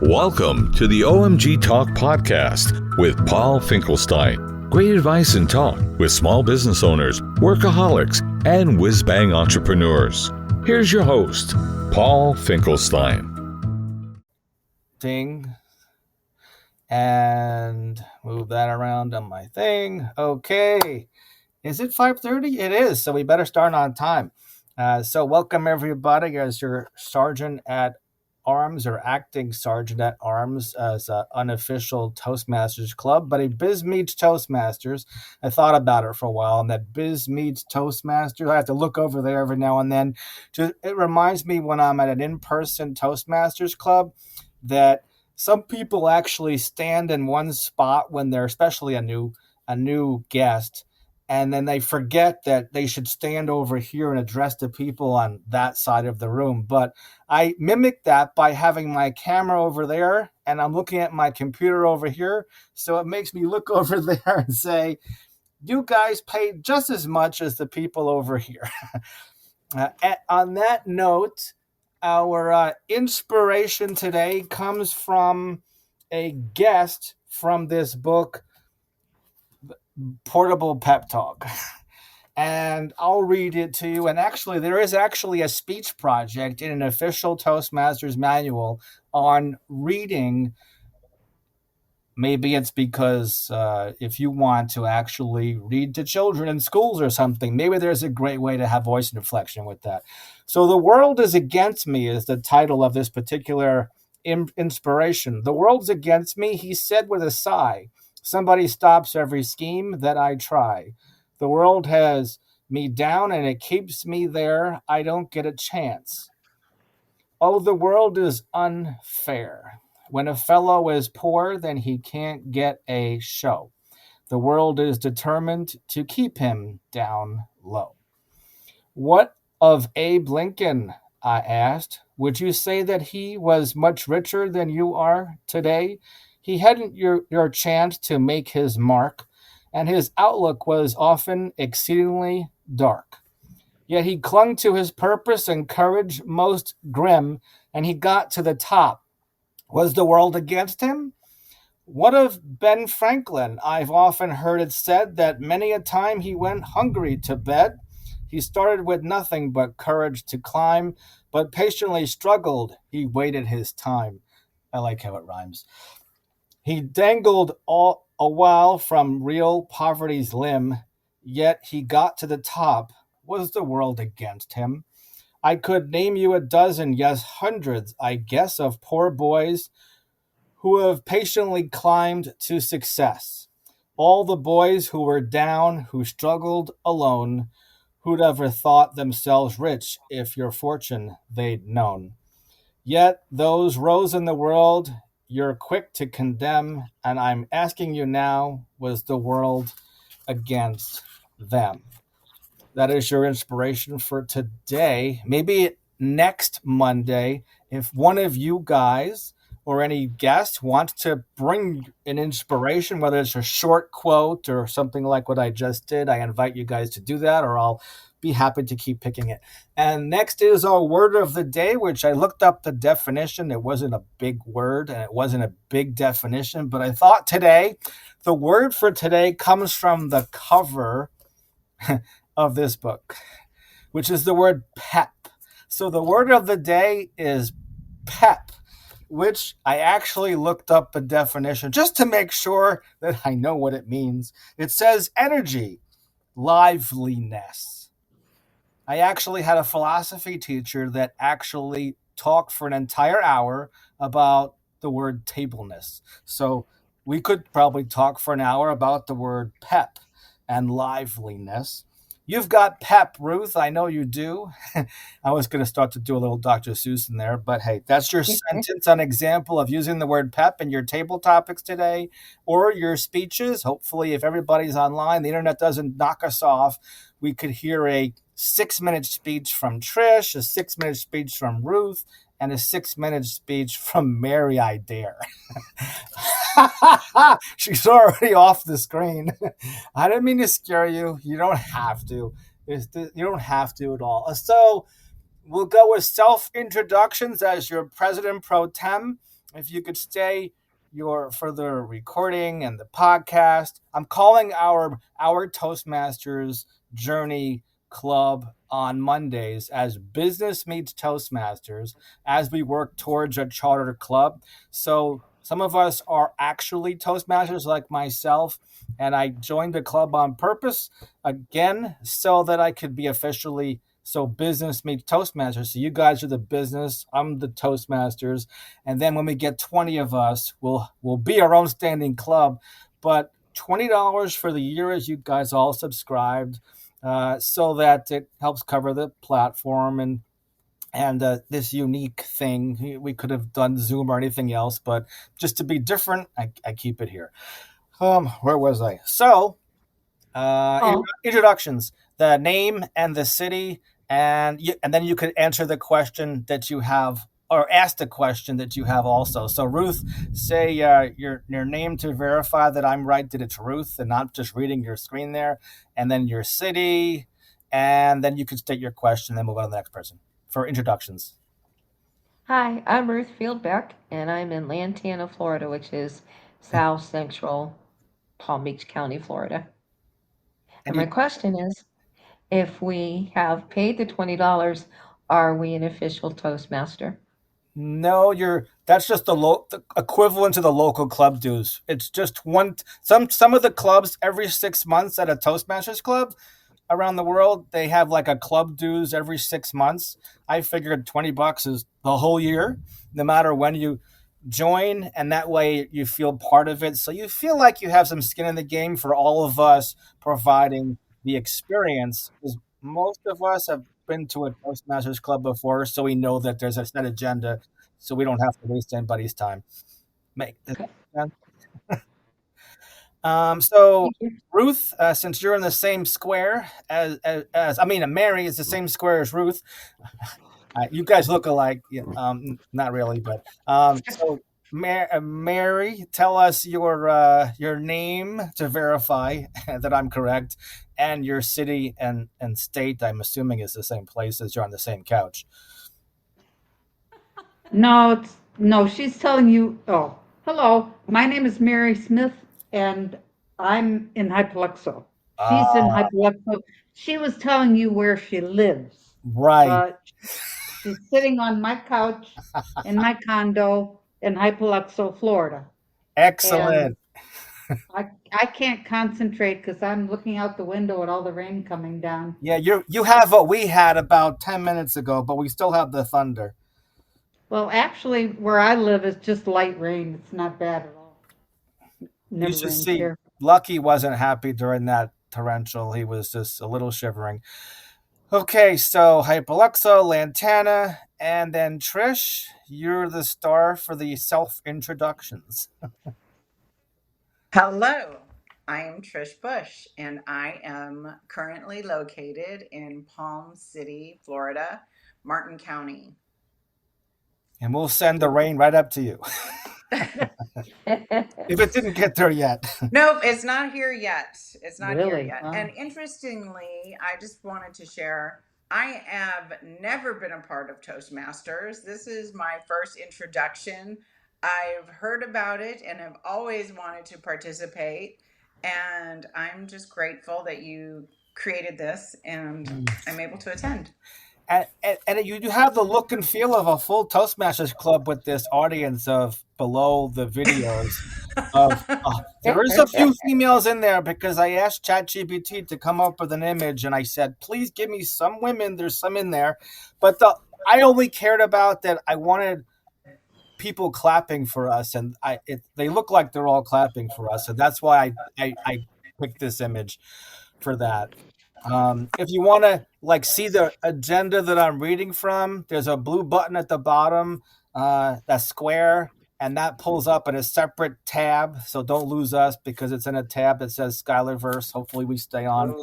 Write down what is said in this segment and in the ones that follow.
Welcome to the OMG Talk podcast with Paul Finkelstein. Great advice and talk with small business owners, workaholics, and whiz-bang entrepreneurs. Here's your host, Paul Finkelstein. Ding. And move that around on my thing. Okay. Is it 5:30? It is. So we better start on time. So welcome everybody as your sergeant at arms or acting sergeant at arms as an unofficial Toastmasters club, but a Biz Meets Toastmasters. I thought about it for a while, and that Biz Meets Toastmasters, I have to look over there every now and then. It reminds me when I'm at an in-person Toastmasters club that some people actually stand in one spot when they're especially a new guest, and then they forget that they should stand over here and address the people on that side of the room. But I mimic that by having my camera over there and I'm looking at my computer over here. So it makes me look over there and say, you guys pay just as much as the people over here. On that note, our inspiration today comes from a guest from this book, Portable Pep Talk. And I'll read it to you. And actually, there is actually a speech project in an official Toastmasters manual on reading. Maybe it's because if you want to actually read to children in schools or something, maybe there's a great way to have voice inflection with that. So The World is Against Me is the title of this particular inspiration. The world's against me, he said with a sigh. Somebody stops every scheme that I try. The world has me down and it keeps me there. I don't get a chance. Oh, the world is unfair. When a fellow is poor, then he can't get a show. The world is determined to keep him down low. What of Abe Lincoln? I asked. Would you say that he was much richer than you are today? He hadn't your chance to make his mark, and his outlook was often exceedingly dark. Yet he clung to his purpose and courage most grim, and he got to the top. Was the world against him? What of Ben Franklin? I've often heard it said that many a time he went hungry to bed. He started with nothing but courage to climb, but patiently struggled. He waited his time. I like how it rhymes. He dangled all a while from real poverty's limb, yet he got to the top. Was the world against him? I could name you a dozen, yes, hundreds, I guess, of poor boys who have patiently climbed to success. All the boys who were down, who struggled alone, who'd ever thought themselves rich if your fortune they'd known. Yet those rose in the world you're quick to condemn, and I'm asking you now, was the world against them? That is your inspiration for today. Maybe next Monday, if one of you guys or any guest wants to bring an inspiration, whether it's a short quote or something like what I just did, I invite you guys to do that, or I'll be happy to keep picking it. And next is our word of the day, which I looked up the definition. It wasn't a big word and it wasn't a big definition, but I thought today, the word for today comes from the cover of this book, which is the word pep. So the word of the day is pep, which I actually looked up the definition just to make sure that I know what it means. It says energy, liveliness. I actually had a philosophy teacher that actually talked for an entire hour about the word tableness. So we could probably talk for an hour about the word pep and liveliness. You've got pep, Ruth. I know you do. I was going to start to do a little Dr. Seuss in there, but hey, that's your sentence, an example of using the word pep in your table topics today or your speeches. Hopefully, if everybody's online, the internet doesn't knock us off, we could hear a 6-minute speech from Trish, a 6-minute speech from Ruth, and a 6-minute speech from Mary I Dare. She's already off the screen. I didn't mean to scare you. You don't have to. You don't have to at all. So we'll go with self-introductions as your president pro tem. if you could stay your for the recording and the podcast. I'm calling our Toastmasters Journey Club on Mondays as Business Meets Toastmasters as we work towards a charter club. So some of us are actually Toastmasters like myself, and I joined the club on purpose again so that I could be officially so business meets Toastmasters. So you guys are the business, I'm the Toastmasters, and then when we get 20 of us, we'll be our own standing club. But $20 for the year as you guys all subscribed, so that it helps cover the platform and this unique thing. We could have done Zoom or anything else, but just to be different, I keep it here. Where was I? So Oh, introductions, the name and the city, and then you could answer the question that you have or ask the question that you have also. So Ruth, say your name to verify that I'm right, that it's Ruth and not just reading your screen there, and then your city, and then you can state your question, then move on to the next person for introductions. hi, I'm Ruth Fieldbeck, and I'm in Lantana, Florida, which is south central Palm Beach County, Florida. And And my you question is, if we have paid the $20, are we an official Toastmaster? No, you're that's just the equivalent to the local club dues. It's just one. Some of the clubs every 6 months at a Toastmasters club around the world, they have like a club dues every 6 months. I figured $20 is the whole year, no matter when you join, and that way you feel part of it. So you feel like you have some skin in the game for all of us providing the experience. Because most of us have been to a Toastmasters club before, so we know that there's a set agenda, so we don't have to waste anybody's time. Make does Okay, that make sense? So thank you. Ruth, since you're in the same square as I mean, Mary is the same square as Ruth. You guys look alike. Yeah, not really, but so Mary, tell us your name to verify that I'm correct, and your city and state. I'm assuming is the same place as you're on the same couch. No, no, she's telling you, oh, hello, my name is Mary Smith and I'm in Hypoluxo. She's in Ah, Hypoluxo. She was telling you where she lives. right. Uh, she's sitting on my couch in my condo in Hypoluxo, Florida. And Excellent. I can't concentrate because I'm looking out the window at all the rain coming down. Yeah, you have what we had about 10 minutes ago, but we still have the thunder. Well, actually, where I live is just light rain. It's not bad at all. You Never should rains see. here. Lucky wasn't happy during that torrential. He was just a little shivering. Okay, so Hypoluxo, Lantana, and then Trish, you're the star for the self introductions. Hello, I am Trish Bush, and I am currently located in Palm City, Florida, Martin County. And we'll send the rain right up to you if it didn't get there yet. Nope, it's not here yet. It's not here Really? yet. And Wow. interestingly, I just wanted to share I have never been a part of Toastmasters. This is my first introduction. I've heard about it and have always wanted to participate. And I'm just grateful that you created this and I'm able to attend. And you have the look and feel of a full Toastmasters club with this audience of below the videos of there is a few females in there because I asked ChatGPT to come up with an image and I said, please give me some women. There's some in there, but I only cared about that. I wanted people clapping for us, and they look like they're all clapping for us, so that's why I picked this image for that. If you want to like see the agenda that I'm reading from, there's a blue button at the bottom, that's square, and that pulls up in a separate tab. So don't lose us because it's in a tab that says Skylarverse. Hopefully we stay on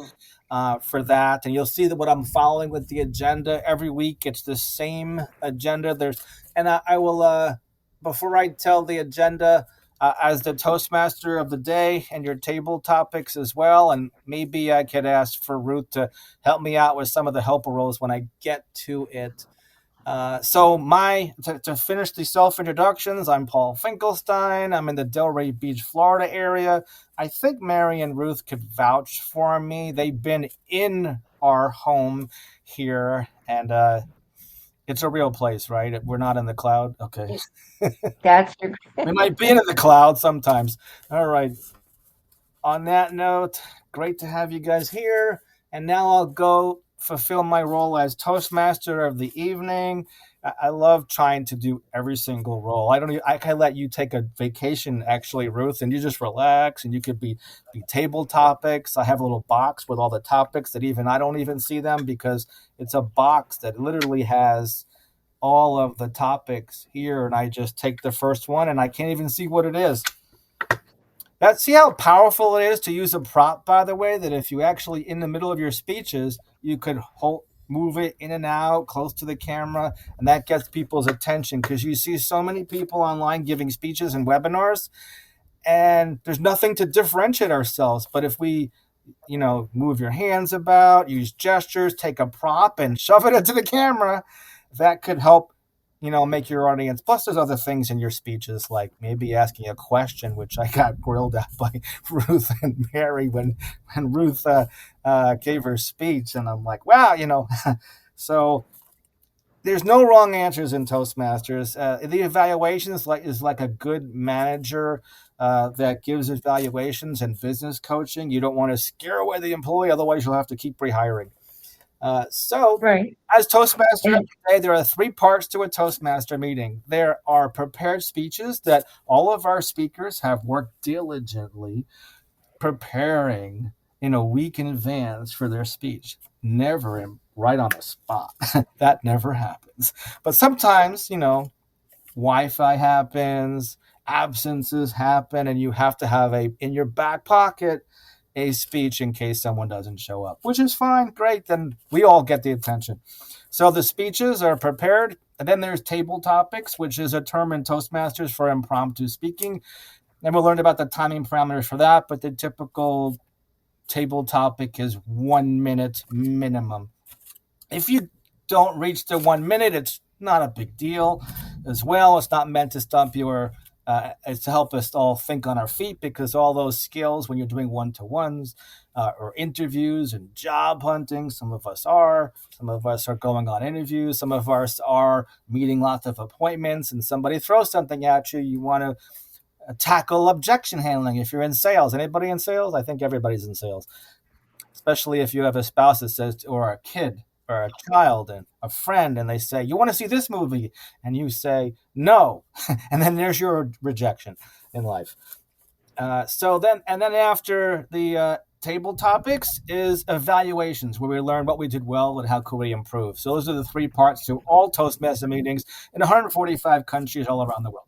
Oh. for that, and you'll see that what I'm following with the agenda every week. It's the same agenda. And I will before I tell the agenda, as the Toastmaster of the day and your table topics as well. And maybe I could ask for Ruth to help me out with some of the helper roles when I get to it. To finish the self introductions, I'm Paul Finkelstein. I'm in the Delray Beach, Florida area. I think Mary and Ruth could vouch for me. They've been in our home here, and it's a real place, right? We're not in the cloud. Okay, That's your. we might be in the cloud sometimes. All right. On that note, great to have you guys here. And now I'll go fulfill my role as Toastmaster of the evening. I love trying to do every single role. I can let you take a vacation, actually, Ruth, and you just relax, and you could be table topics. I have a little box with all the topics that even I don't even see them, because it's a box that literally has all of the topics here, and I just take the first one and I can't even see what it is. See how powerful it is to use a prop, by the way, that if you actually, in the middle of your speeches, you could move it in and out close to the camera, and that gets people's attention, because you see so many people online giving speeches and webinars, and there's nothing to differentiate ourselves. But if we, move your hands about, use gestures, take a prop and shove it into the camera, that could help make your audience. Plus, there's other things in your speeches, like maybe asking a question, which I got grilled at by Ruth and Mary when Ruth gave her speech, and I'm like, wow, So there's no wrong answers in Toastmasters. The evaluation is like a good manager that gives evaluations and business coaching. You don't want to scare away the employee, otherwise you'll have to keep rehiring. Right. As Toastmaster today, there are 3 parts to a Toastmaster meeting. There are prepared speeches that all of our speakers have worked diligently preparing in a week in advance for their speech. Never right on the spot. That never happens. But sometimes, Wi-Fi happens, absences happen, and you have to have in your back pocket a speech in case someone doesn't show up, which is fine. Great. Then we all get the attention. So the speeches are prepared. And then there's table topics, which is a term in Toastmasters for impromptu speaking. And we'll learn about the timing parameters for that. But the typical table topic is 1 minute minimum. If you don't reach the 1 minute, it's not a big deal as well. It's not meant to stump you, or it's to help us all think on our feet, because all those skills when you're doing one-to-ones or interviews and job hunting, some of us are going on interviews, some of us are meeting lots of appointments, and somebody throws something at you, you want to tackle objection handling. If you're in sales, anybody in sales? I think everybody's in sales, especially if you have a spouse that says, or a kid or a child and a friend, and they say, you want to see this movie? And you say, no. And then there's your rejection in life. Then after the table topics is evaluations, where we learn what we did well and how could we improve. So those are the 3 parts to all Toastmaster meetings in 145 countries all around the world.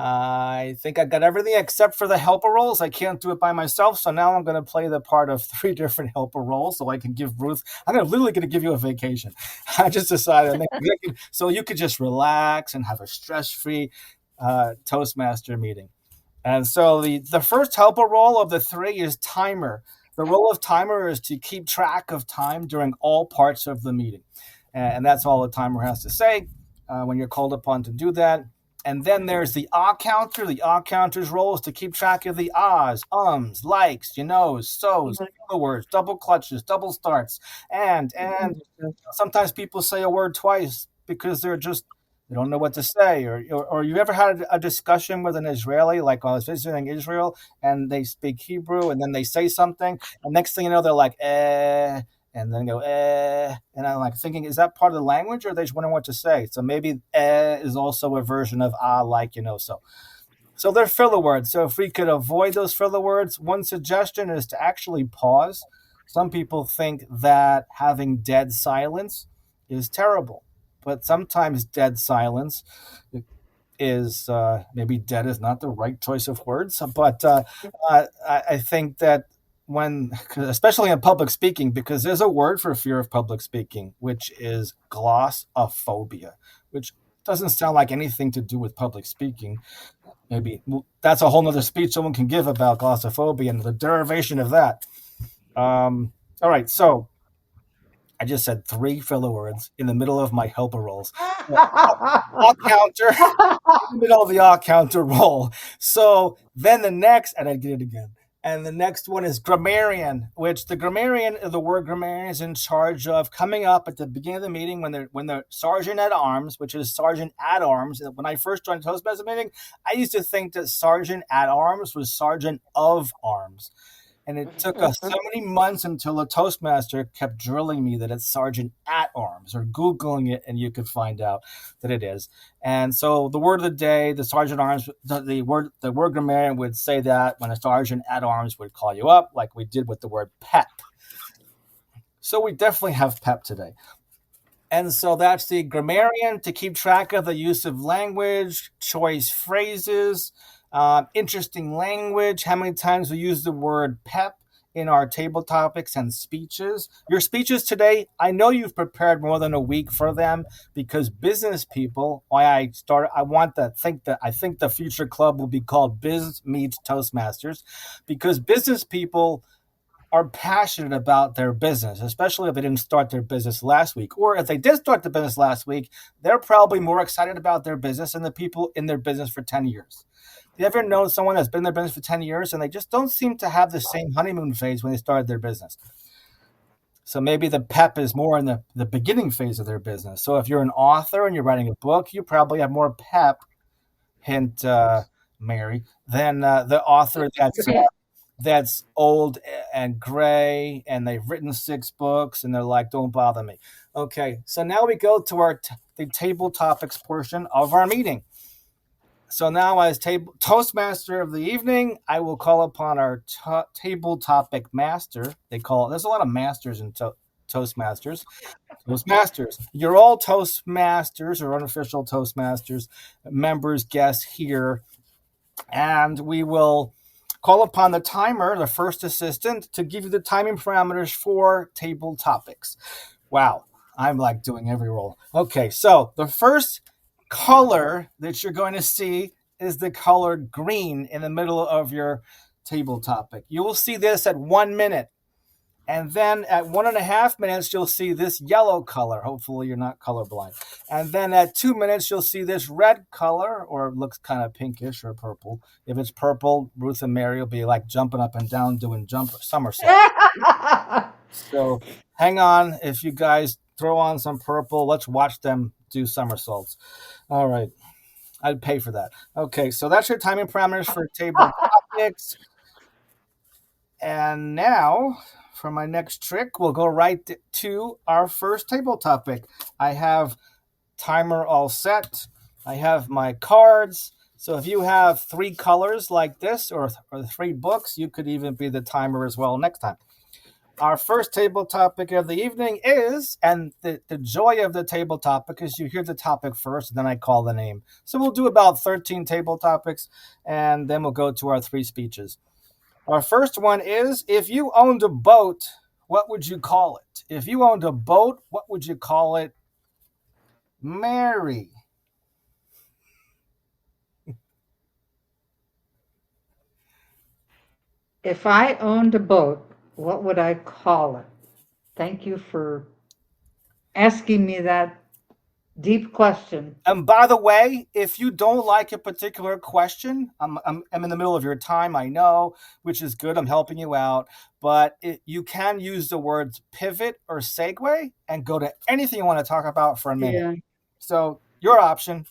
I think I got everything except for the helper roles. I can't do it by myself, so now I'm going to play the part of 3 different helper roles, so I can give Ruth. I'm literally going to give you a vacation. I just decided, so you could just relax and have a stress-free Toastmaster meeting. And so the first helper role of the 3 is timer. The role of timer is to keep track of time during all parts of the meeting, and that's all the timer has to say when you're called upon to do that. And then there's the ah counter. The ah counter's role is to keep track of the ahs, ums, likes, so's, filler words, double clutches, double starts. And sometimes people say a word twice because they don't know what to say. Or you ever had a discussion with an Israeli, like I was visiting Israel, and they speak Hebrew, and then they say something, and next thing you know, they're like, and then go, and I'm like thinking, is that part of the language, or they just wondering what to say? So maybe is also a version of like, so. So they're filler words. So if we could avoid those filler words, one suggestion is to actually pause. Some people think that having dead silence is terrible, but sometimes dead silence is maybe dead is not the right choice of words, but I think that especially in public speaking, because there's a word for fear of public speaking, which is glossophobia, which doesn't sound like anything to do with public speaking. Maybe that's a whole nother speech someone can give about glossophobia and the derivation of that. All right, so I just said 3 filler words in the middle of my helper rolls. All counter, in the middle of the all counter roll. So then the next, and I did it again. And the next one is grammarian, which the word grammarian is in charge of coming up at the beginning of the meeting when the sergeant at arms, which is sergeant at arms. When I first joined Toastmasters meeting, I used to think that sergeant at arms was sergeant of arms. And it took us so many months until a Toastmaster kept drilling me that it's sergeant at arms, or Googling it, and you could find out that it is. And so the word of the day, the sergeant at arms, the word grammarian would say that when a sergeant at arms would call you up, like we did with the word pep. So we definitely have pep today. And so that's the grammarian, to keep track of the use of language, choice phrases, interesting language, how many times we use the word pep in our table topics and speeches. Your speeches today, I know you've prepared more than a week for them, because business people, I think the future club will be called Biz Meets Toastmasters, because business people are passionate about their business, especially if they didn't start their business last week. Or if they did start the business last week, they're probably more excited about their business than the people in their business for 10 years. You ever known someone that's been in their business for 10 years and they just don't seem to have the same honeymoon phase when they started their business? So maybe the pep is more in the beginning phase of their business. So if you're an author and you're writing a book, you probably have more pep, hint, Mary, than the author that's old and gray, and they've written 6 books, and they're like, don't bother me. Okay, so now we go to the table topics portion of our meeting. So now, as Toastmaster of the evening, I will call upon our table topic master. There's a lot of masters in Toastmasters. Toastmasters. You're all Toastmasters or unofficial Toastmasters members, guests here, and we will call upon the timer, the first assistant, to give you the timing parameters for table topics. Wow, I'm like doing every roll. Okay, so the first color that you're going to see is the color green in the middle of your table topic. You will see this at 1 minute. And then at 1.5 minutes, you'll see this yellow color. Hopefully you're not colorblind. And then at 2 minutes, you'll see this red color, or it looks kind of pinkish or purple. If it's purple, Ruth and Mary will be like jumping up and down doing somersaults. So hang on. If you guys throw on some purple, let's watch them do somersaults. All right. I'd pay for that. Okay, so that's your timing parameters for table topics. And now, for my next trick, we'll go right to our first table topic. I have timer all set. I have my cards. So if you have 3 colors like this, or 3 books, you could even be the timer as well next time. Our first table topic of the evening is, and the joy of the table topic is you hear the topic first, and then I call the name. So we'll do about 13 table topics, and then we'll go to our 3 speeches. Our first one is, if you owned a boat, what would you call it? If you owned a boat, what would you call it? Mary. If I owned a boat, what would I call it? Thank you for asking me that deep question. And by the way, if you don't like a particular question, I'm in the middle of your time, I know, which is good. I'm helping you out. But you can use the words pivot or segue and go to anything you want to talk about for a minute. Yeah. So your option.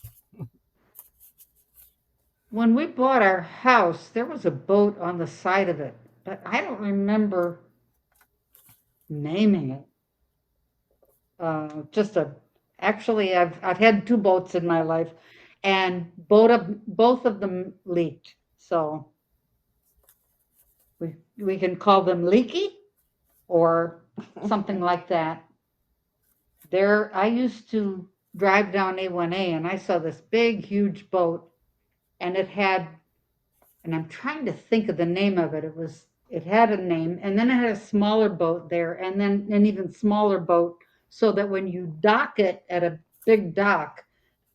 When we bought our house, there was a boat on the side of it, but I don't remember naming it. Actually, I've had 2 boats in my life, and both of them leaked. So we can call them leaky or something like that. I used to drive down A1A, and I saw this big, huge boat, and and I'm trying to think of the name of it. It had a name, and then it had a smaller boat there, and then an even smaller boat, so that when you dock it at a big dock,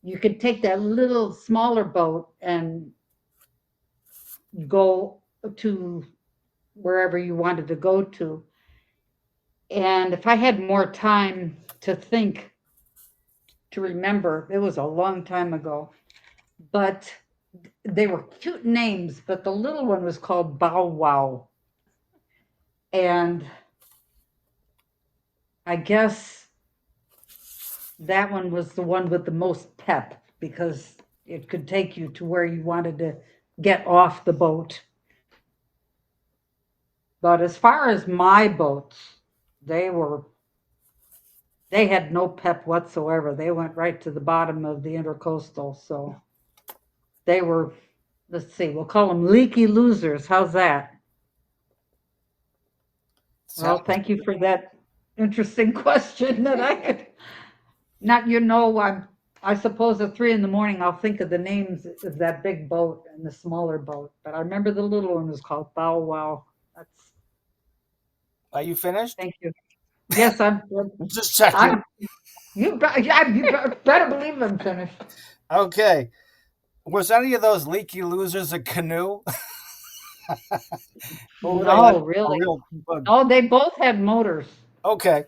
you could take that little smaller boat and go to wherever you wanted to go to. And if I had more time to think, to remember, it was a long time ago. But they were cute names, but the little one was called Bow Wow. And I guess that one was the one with the most pep because it could take you to where you wanted to get off the boat. But as far as my boats, they were they had no pep whatsoever. They went right to the bottom of the intercoastal. So they were, let's see, we'll call them leaky losers. How's that? Well, Sounds thank you for that interesting question that I could not, you know, I suppose at 3 in the morning I'll think of the names of that big boat and the smaller boat, but I remember the little one was called Bow Wow. That's Are you finished? thank you. Yes, Just checking. I'm you better believe I'm finished. Okay. Was any of those leaky losers a canoe? Or were they like No, a really. real? Oh, they both had motors. Okay.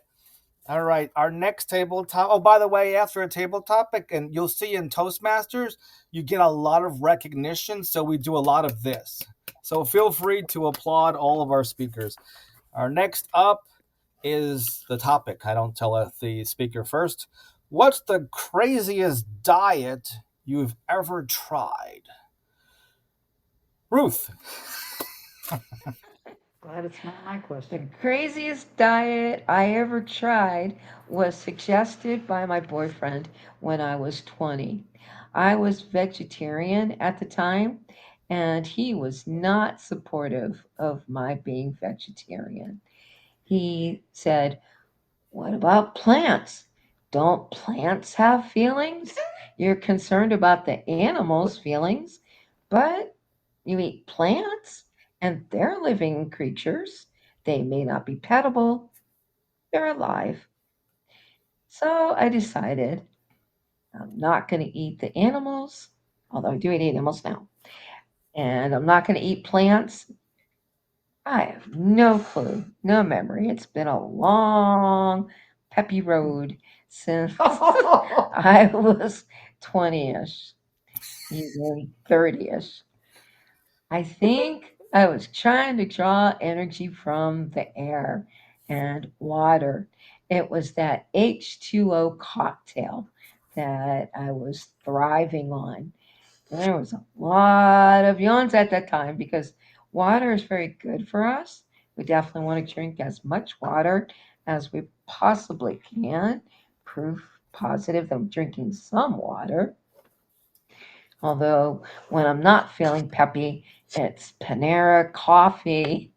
All right. Our next tabletop. Oh, by the way, after a table topic, and you'll see in Toastmasters, you get a lot of recognition. So we do a lot of this. So feel free to applaud all of our speakers. Our next up is the topic. I don't tell the speaker first. What's the craziest diet you've ever tried? Ruth. Glad it's not my The question. craziest diet I ever tried was suggested by my boyfriend when I was 20. I was vegetarian at the time, and he was not supportive of my being vegetarian. He said, "What about plants? Don't plants have feelings? You're concerned about the animals' feelings, but you eat plants and they're living creatures. They may not be petable, they're alive." So I decided I'm not going to eat the animals, although I do eat animals now, and I'm not going to eat plants. I have no clue, no memory. It's been a long, peppy road since I was 20 ish, even 30 ish. I think I was trying to draw energy from the air and water. It was that H2O cocktail that I was thriving on. There was a lot of yawns at that time because water is very good for us. We definitely want to drink as much water as we possibly can. Proof positive that I'm drinking some water. Although when I'm not feeling peppy, it's Panera coffee,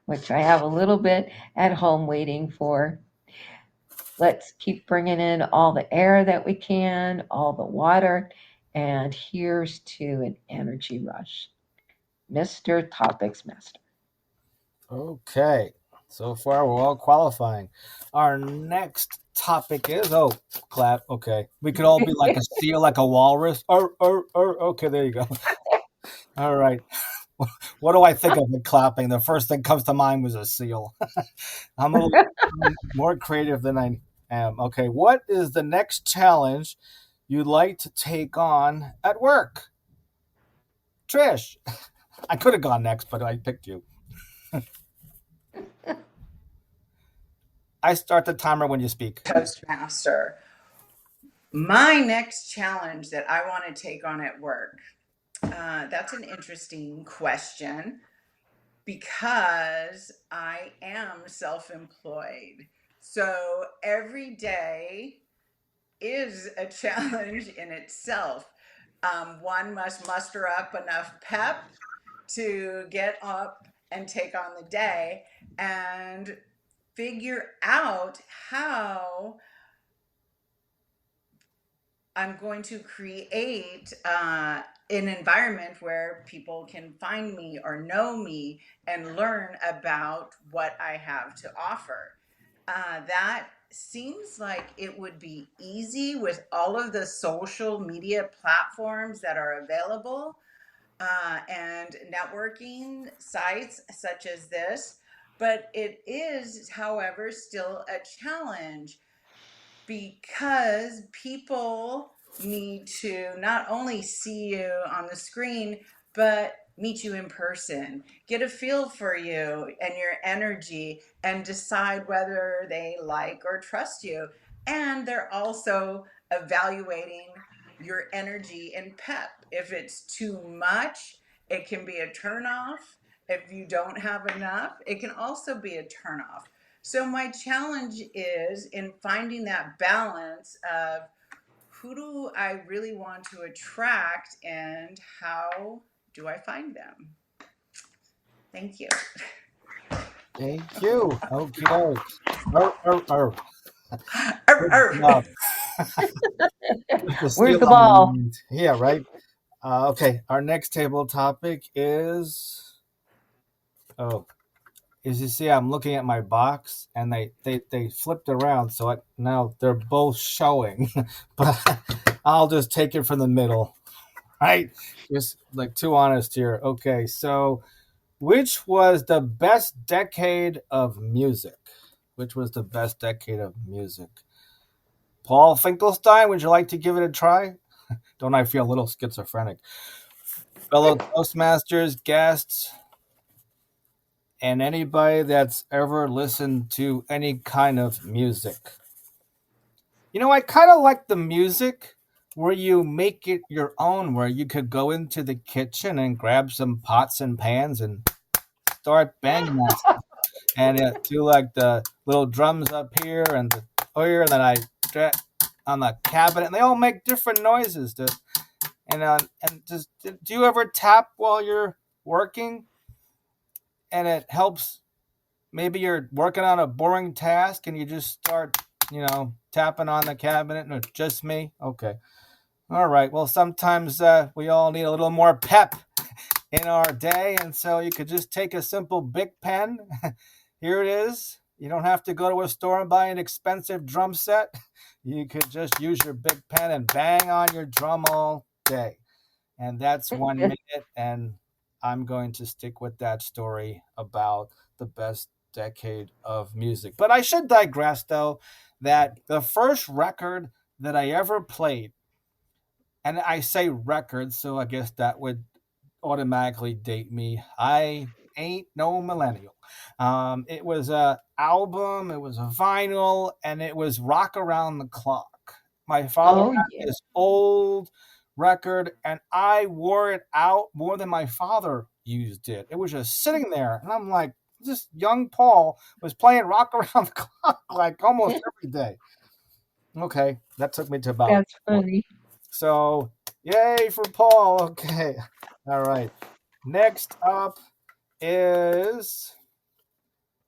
which I have a little bit at home waiting for. Let's keep bringing in all the air that we can, all the water, and here's to an energy rush. Mr. Topics Master. Okay. So far, we're all qualifying. Our next topic is clap. Okay. We could all be like a seal, like a walrus. Okay, there you go. All right. What do I think of it clapping? The first thing comes to mind was a seal. I'm a little more creative than I am. Okay. What is the next challenge you'd like to take on at work? Trish. I could have gone next, but I picked you. I start the timer when you speak. Toastmaster. My next challenge that I want to take on at work. That's an interesting question because I am self employed. So every day is a challenge in itself. One must muster up enough pep to get up and take on the day and figure out how I'm going to create an environment where people can find me or know me and learn about what I have to offer. That seems like it would be easy with all of the social media platforms that are available and networking sites such as this. But it is, however, still a challenge because people need to not only see you on the screen, but meet you in person, get a feel for you and your energy, and decide whether they like or trust you. And they're also evaluating your energy and pep. If it's too much, it can be a turnoff. If you don't have enough, it can also be a turnoff. So my challenge is in finding that balance of who do I really want to attract and how do I find them? Thank you. Thank you. Okie doke. Arr. Arr, Good arr. job. The Where's seal the on my ball? mind. Yeah, right. Okay, our next table topic is oh, is you see I'm looking at my box and they flipped around so now they're both showing, but I'll just take it from the middle, right? Just like too honest here. Okay, so which was the best decade of music? Which was the best decade of music? Paul Finkelstein, would you like to give it a try? Don't I feel a little schizophrenic? Fellow Toastmasters, guests, and anybody that's ever listened to any kind of music. I kind of like the music where you make it your own, where you could go into the kitchen and grab some pots and pans and start banging that stuff. And do like the little drums up here and here, and then I on the cabinet, and they all make different noises. And just do you ever tap while you're working? And it helps. Maybe you're working on a boring task and you just start, tapping on the cabinet. No, just me. Okay. All right. Well, sometimes we all need a little more pep in our day, and so you could just take a simple Bic pen. Here it is. You don't have to go to a store and buy an expensive drum set. You could just use your Bic pen and bang on your drum all day. And that's 1 minute, and I'm going to stick with that story about the best decade of music. But I should digress, though, that the first record that I ever played, and I say record, so I guess that would automatically date me. I ain't no millennial. It was a album, it was a vinyl, and it was Rock Around the Clock. My father Oh, had yeah. this old record, and I wore it out more than my father used it. It was just sitting there, and I'm like, this young Paul was playing Rock Around the Clock like almost every day. Okay, that took me to about That's funny. so, yay for Paul. Okay. All right. Next up is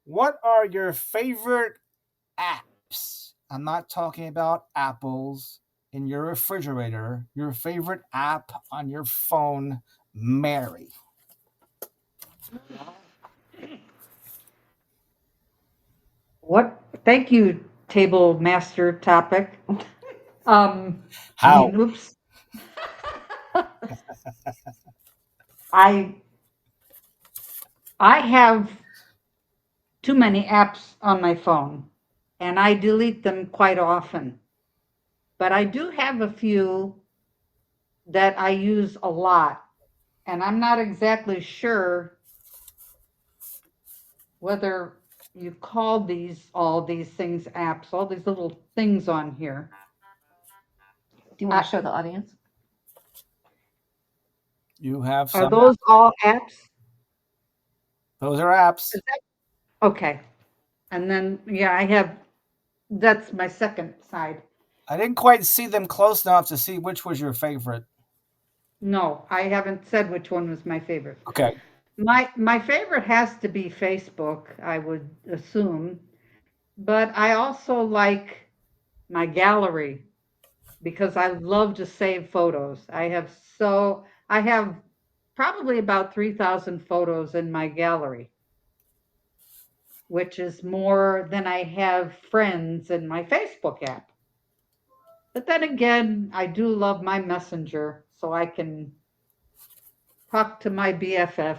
what are your favorite apps? I'm not talking about apples in your refrigerator. Your favorite app on your phone, Mary. What? Thank you, table master topic. I How? mean, oops. I I have too many apps on my phone, and I delete them quite often. But I do have a few that I use a lot, and I'm not exactly sure whether you call all these things apps, all these little things on here. Do you want to show the audience? You have Are some. those all apps? Those are apps. Is that okay? And then, yeah, I have, that's my second side. I didn't quite see them close enough to see which was your favorite. No, I haven't said which one was my favorite. Okay. My favorite has to be Facebook, I would assume, but I also like my gallery because I love to save photos. I have probably about 3,000 photos in my gallery, which is more than I have friends in my Facebook app. But then again, I do love my messenger, so I can talk to my BFF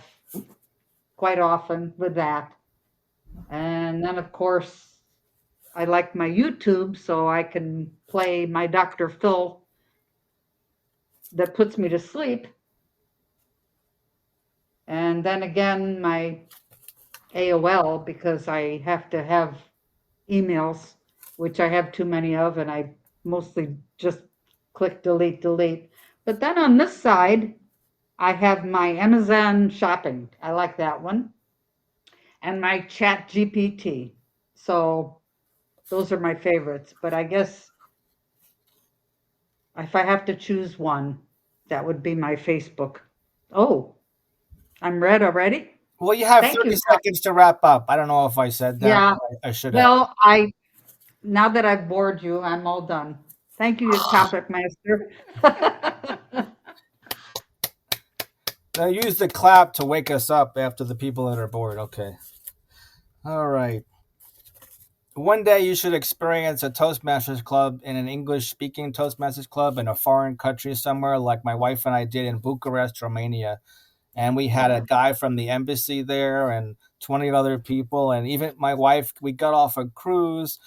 quite often with that. And then, of course, I like my YouTube so I can play my Dr. Phil that puts me to sleep. And then again, my AOL because I have to have emails, which I have too many of, and I mostly just click delete, delete. But then on this side, I have my Amazon shopping. I like that one. And my Chat GPT. So those are my favorites. But I guess if I have to choose one, that would be my Facebook. Oh, I'm red already? Well, you have Thank 30 you. seconds to wrap up. I don't know if I said that, Yeah. but I should have. Well, now that I've bored you, I'm all done. Thank you, topic master. Now use the clap to wake us up after the people that are bored. Okay. All right. One day you should experience a Toastmasters club in an English speaking Toastmasters club in a foreign country somewhere, like my wife and I did in Bucharest, Romania. And we had a guy from the embassy there and 20 other people. And even my wife, we got off a cruise.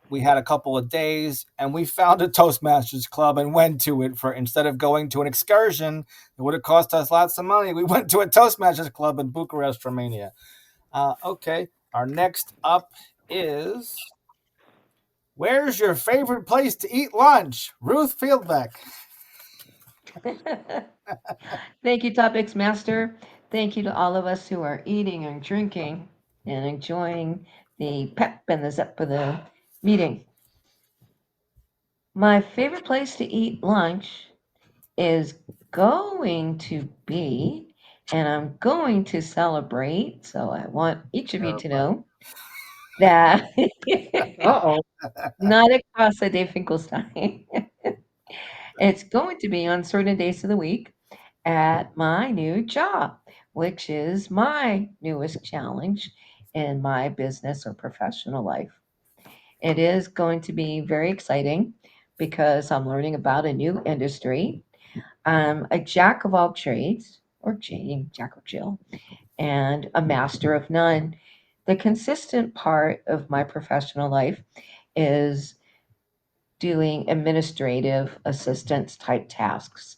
We had a couple of days and we found a Toastmasters club and went to it for instead of going to an excursion that would have cost us lots of money. We went to a Toastmasters club in Bucharest, Romania. Okay, our next up is where's your favorite place to eat lunch? Ruth Fieldbeck. Thank you, Topics Master. Thank you to all of us who are eating and drinking and enjoying the pep and the zep of the meeting. My favorite place to eat lunch is going to be, and I'm going to celebrate, so I want each of you to know that Uh-oh. not a Casa de Finkelstein. It's going to be on certain days of the week at my new job, which is my newest challenge in my business or professional life. It is going to be very exciting because I'm learning about a new industry. I'm a jack of all trades, or Jane, Jack or Jill, and a master of none. The consistent part of my professional life is doing administrative assistance type tasks.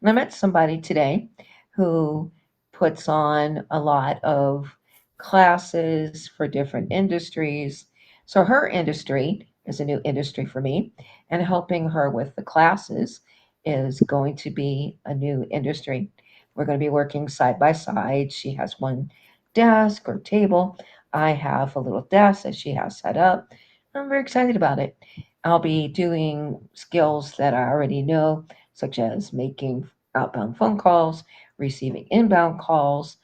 And I met somebody today who puts on a lot of classes for different industries. So her industry is a new industry for me, and helping her with the classes is going to be a new industry. We're going to be working side by side. She has one desk or table. I have a little desk that she has set up. I'm very excited about it. I'll be doing skills that I already know, such as making outbound phone calls, receiving inbound calls,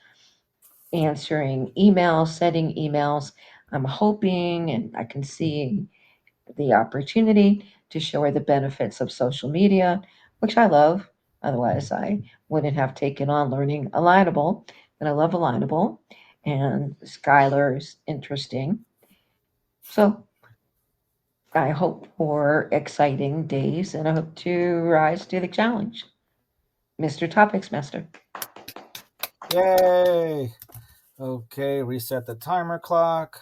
answering emails, sending emails. I'm hoping and I can see the opportunity to show her the benefits of social media, which I love. Otherwise, I wouldn't have taken on learning Alignable, and I love Alignable, and Skylar's interesting. So I hope for exciting days and I hope to rise to the challenge. Mr. Topics Master. Yay. Okay, reset the timer clock.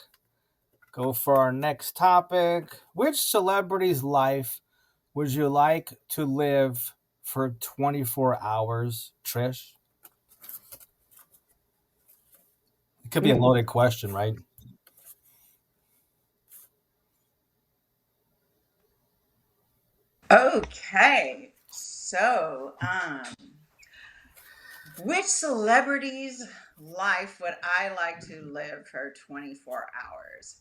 Go for our next topic. Which celebrity's life would you like to live for 24 hours, Trish? It could be a loaded question, right? Okay, so which celebrity's life would I like to live for 24 hours?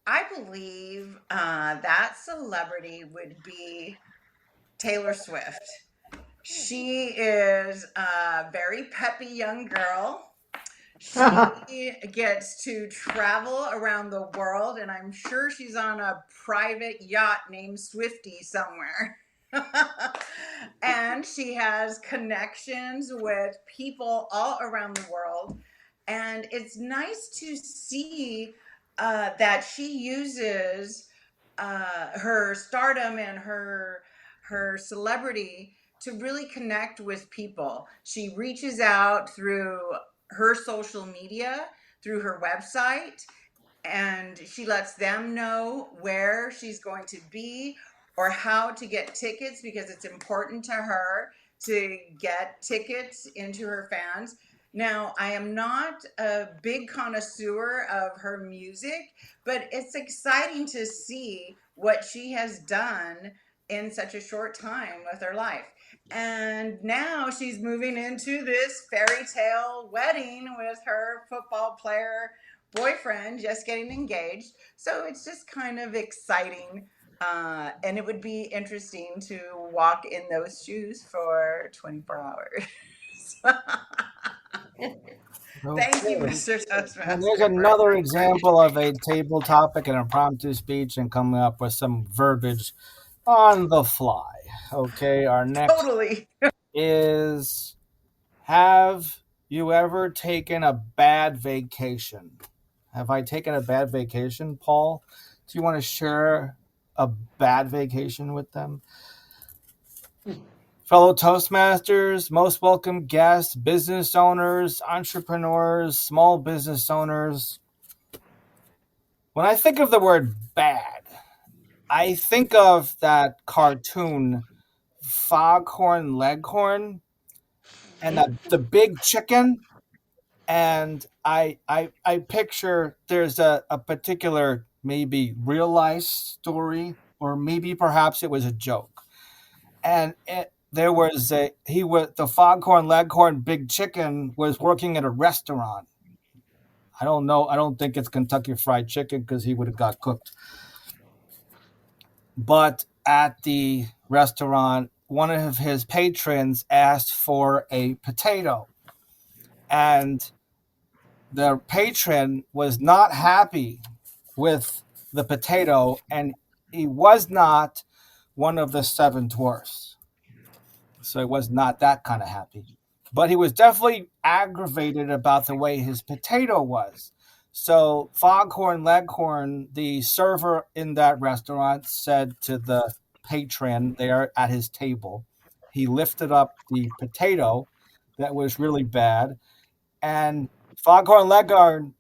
I believe that celebrity would be Taylor Swift. She is a very peppy young girl. She gets to travel around the world, and I'm sure she's on a private yacht named Swifty somewhere. And she has connections with people all around the world. And it's nice to see that she uses her stardom and her celebrity to really connect with people. She reaches out through her social media through her website, and she lets them know where she's going to be or how to get tickets, because it's important to her to get tickets into her fans. Now, I am not a big connoisseur of her music, but it's exciting to see what she has done in such a short time with her life. And now she's moving into this fairy tale wedding with her football player boyfriend, just getting engaged. So it's just kind of exciting. And it would be interesting to walk in those shoes for 24 hours. Thank you, Okay. Mr. And there's Toastmaster, for another example of a table topic, an impromptu speech, and coming up with some verbiage on the fly. Okay, our next totally. is, have you ever taken a bad vacation? Have I taken a bad vacation, Paul? Do you want to share a bad vacation with them? Fellow Toastmasters, most welcome guests, business owners, entrepreneurs, small business owners. When I think of the word bad, I think of that cartoon Foghorn Leghorn and the big chicken. And I picture there's a particular maybe real life story, or maybe perhaps it was a joke. And there was the Foghorn Leghorn big chicken was working at a restaurant. I don't know. I don't think it's Kentucky Fried Chicken, because he would have got cooked. But at the restaurant, one of his patrons asked for a potato, and the patron was not happy with the potato, and he was not one of the seven dwarfs. So he was not that kind of happy. But he was definitely aggravated about the way his potato was. So Foghorn Leghorn, the server in that restaurant, said to the patron there at his table, he lifted up the potato that was really bad, and Foghorn Leghorn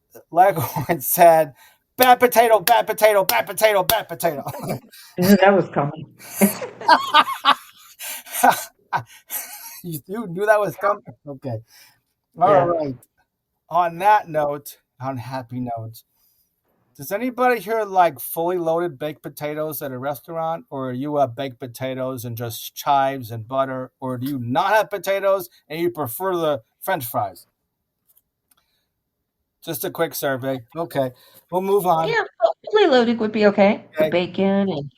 said, "Bad potato, bad potato, bad potato, bad potato." I knew that was coming. You knew that was coming? Okay. All Yeah. right. On that note, on happy notes, does anybody here like fully loaded baked potatoes at a restaurant? Or you have baked potatoes and just chives and butter? Or do you not have potatoes and you prefer the French fries? Just a quick survey. Okay. We'll move on. Yeah, fully loaded would be okay. The Okay. bacon and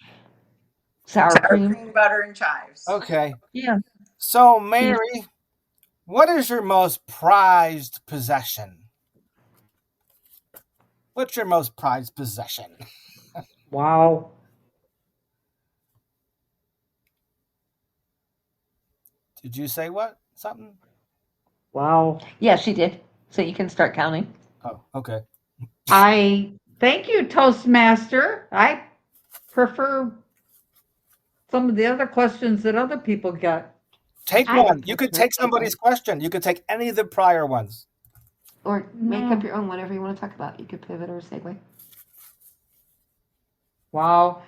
sour Sour cream. cream, butter, and chives. Okay. Yeah. So, Yeah. Mary, what is your most prized possession? What's your most prized possession? Wow. Did you say what? Something? Wow. Yeah, she did. So you can start counting. Oh, okay. I thank you, Toastmaster. I prefer some of the other questions that other people get. Take I one. You could take somebody's question. You could take any of the prior ones. Or make up No. your own, whatever you want to talk about. You could pivot or segue. Wow.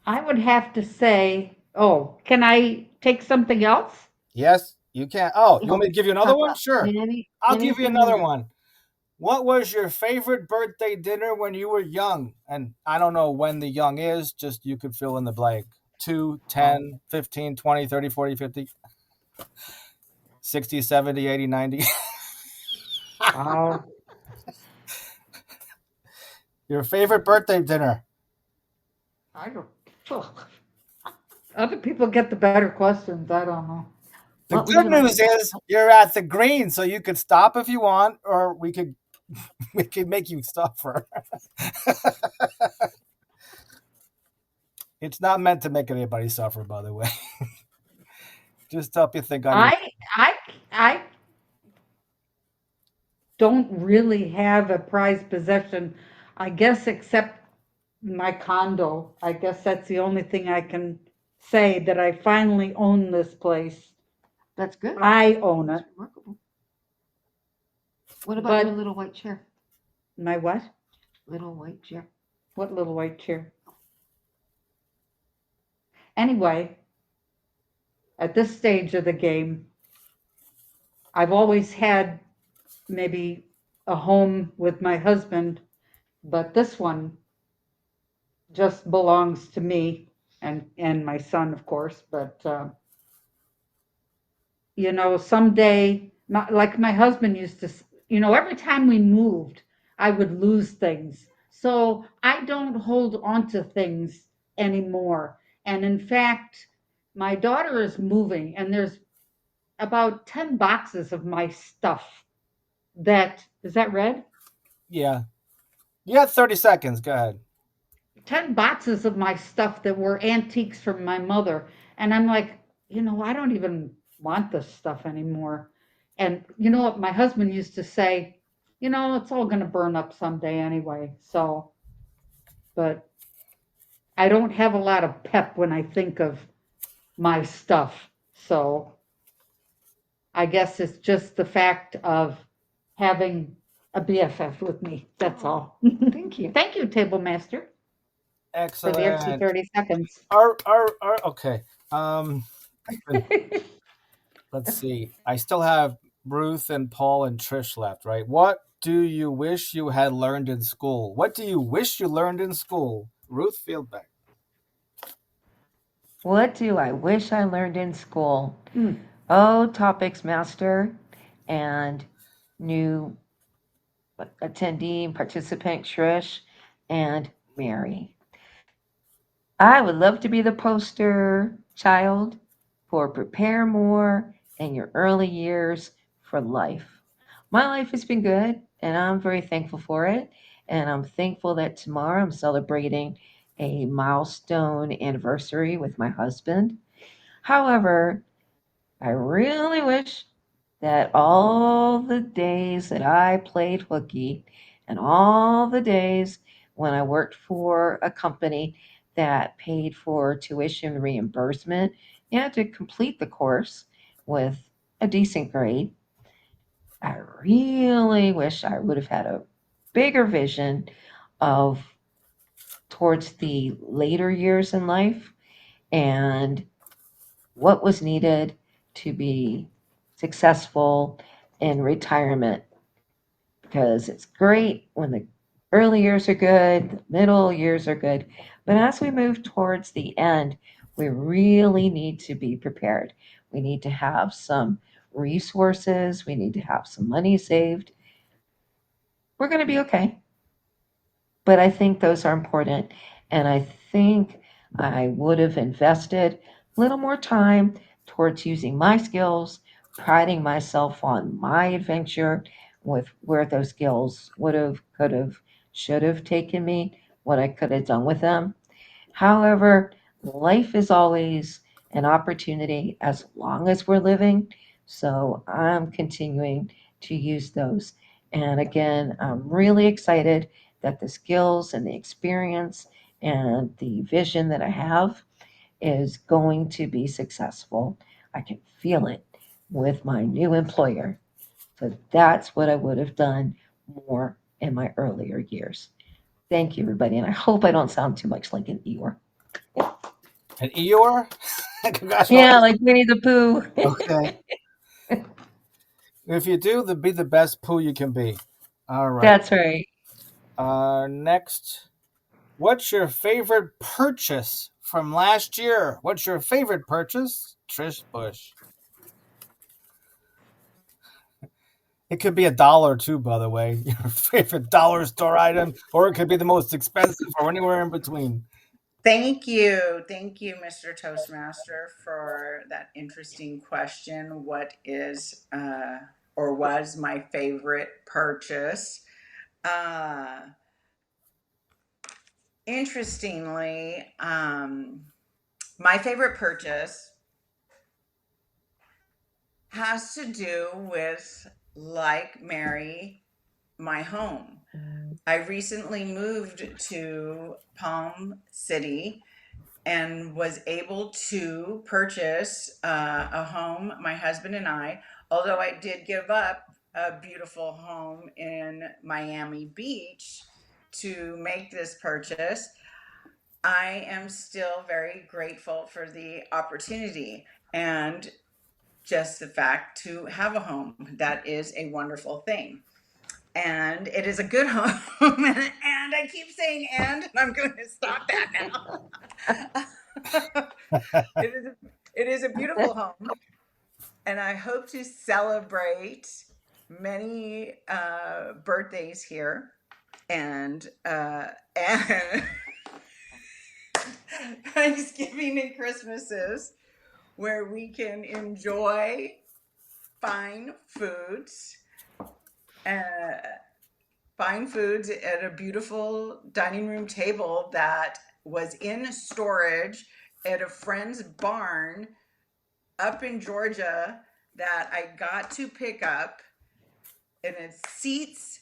I would have to say, oh, can I take something else? Yes, you can. Oh, you want me to give you another Talk one? about Sure. I'll give you anything another that one. What was your favorite birthday dinner when you were young? And I don't know when the young is, just you could fill in the blank. 2, 10, 15, 20, 30, 40, 50, 60, 70, 80, 90. Wow. Your favorite birthday dinner? I don't. Other people get the better questions. I don't know. The What would good you like news to is you're at the green, so you could stop if you want, or we could make you suffer. It's not meant to make anybody suffer, by the way. Just help you think on your. I don't really have a prized possession, I guess, except my condo. I guess that's the only thing I can say, that I finally own this place. That's good. I own it. That's remarkable. What about your But little white chair? my what? Little white chair. What little white chair? Anyway, at this stage of the game, I've always had maybe a home with my husband, but this one just belongs to me and my son, of course. But someday, like my husband used to, every time we moved, I would lose things. So I don't hold on to things anymore. And in fact, my daughter is moving, and there's about 10 boxes of my stuff. That is that red? Yeah. You had 30 seconds. Go ahead. 10 boxes of my stuff that were antiques from my mother. And I'm like, I don't even want this stuff anymore. And you know what my husband used to say, it's all going to burn up someday anyway. So, but I don't have a lot of pep when I think of my stuff. So I guess it's just the fact of having a BFF with me. That's all. Thank you. Thank you, Table Master, for the extra Excellent. 30 seconds. Okay. Um, let's see. I still have Ruth and Paul and Trish left, right? What do you wish you had learned in school? What do you wish you learned in school? Ruth Fieldback. What do I wish I learned in school? Mm. Oh, topics master and new attendee, participant Trish and Mary. I would love to be the poster child for prepare more in your early years for life. My life has been good and I'm very thankful for it. And I'm thankful that tomorrow I'm celebrating a milestone anniversary with my husband. However, I really wish that all the days that I played hooky and all the days when I worked for a company that paid for tuition reimbursement, you had to complete the course with a decent grade. I really wish I would have had a bigger vision of towards the later years in life and what was needed to be successful in retirement because it's great when the early years are good, the middle years are good, but as we move towards the end, we really need to be prepared. We need to have some resources, we need to have some money saved. We're going to be okay. But I think those are important. And I think I would have invested a little more time towards using my skills, priding myself on my adventure with where those skills would have, could have, should have taken me, what I could have done with them. However, life is always an opportunity as long as we're living. So I'm continuing to use those. And again, I'm really excited that the skills and the experience and the vision that I have is going to be successful. I can feel it with my new employer. So that's what I would have done more in my earlier years. Thank you, everybody. And I hope I don't sound too much like an Eeyore. And Eeyore? Yeah, Congratulations. like Winnie the Pooh. Okay. If you do, then be the best poo you can be. All right. That's right. Next. What's your favorite purchase from last year? What's your favorite purchase? Trish Bush. It could be $1 too, by the way. Your favorite dollar store item, or it could be the most expensive, or anywhere in between. Thank you. Thank you, Mr. Toastmaster, for that interesting question. What is or was my favorite purchase? Uh, Interestingly, my favorite purchase has to do with, like Mary, my home. I recently moved to Palm City and was able to purchase a home, my husband and I, although I did give up a beautiful home in Miami Beach to make this purchase, I am still very grateful for the opportunity and just the fact to have a home. That is a wonderful thing. And it is a good home. And I keep saying and I'm going to stop that now. It is a beautiful home. And I hope to celebrate many birthdays here and Thanksgiving and Christmases where we can enjoy fine foods, uh, fine foods at a beautiful dining room table that was in storage at a friend's barn up in Georgia that I got to pick up, and it seats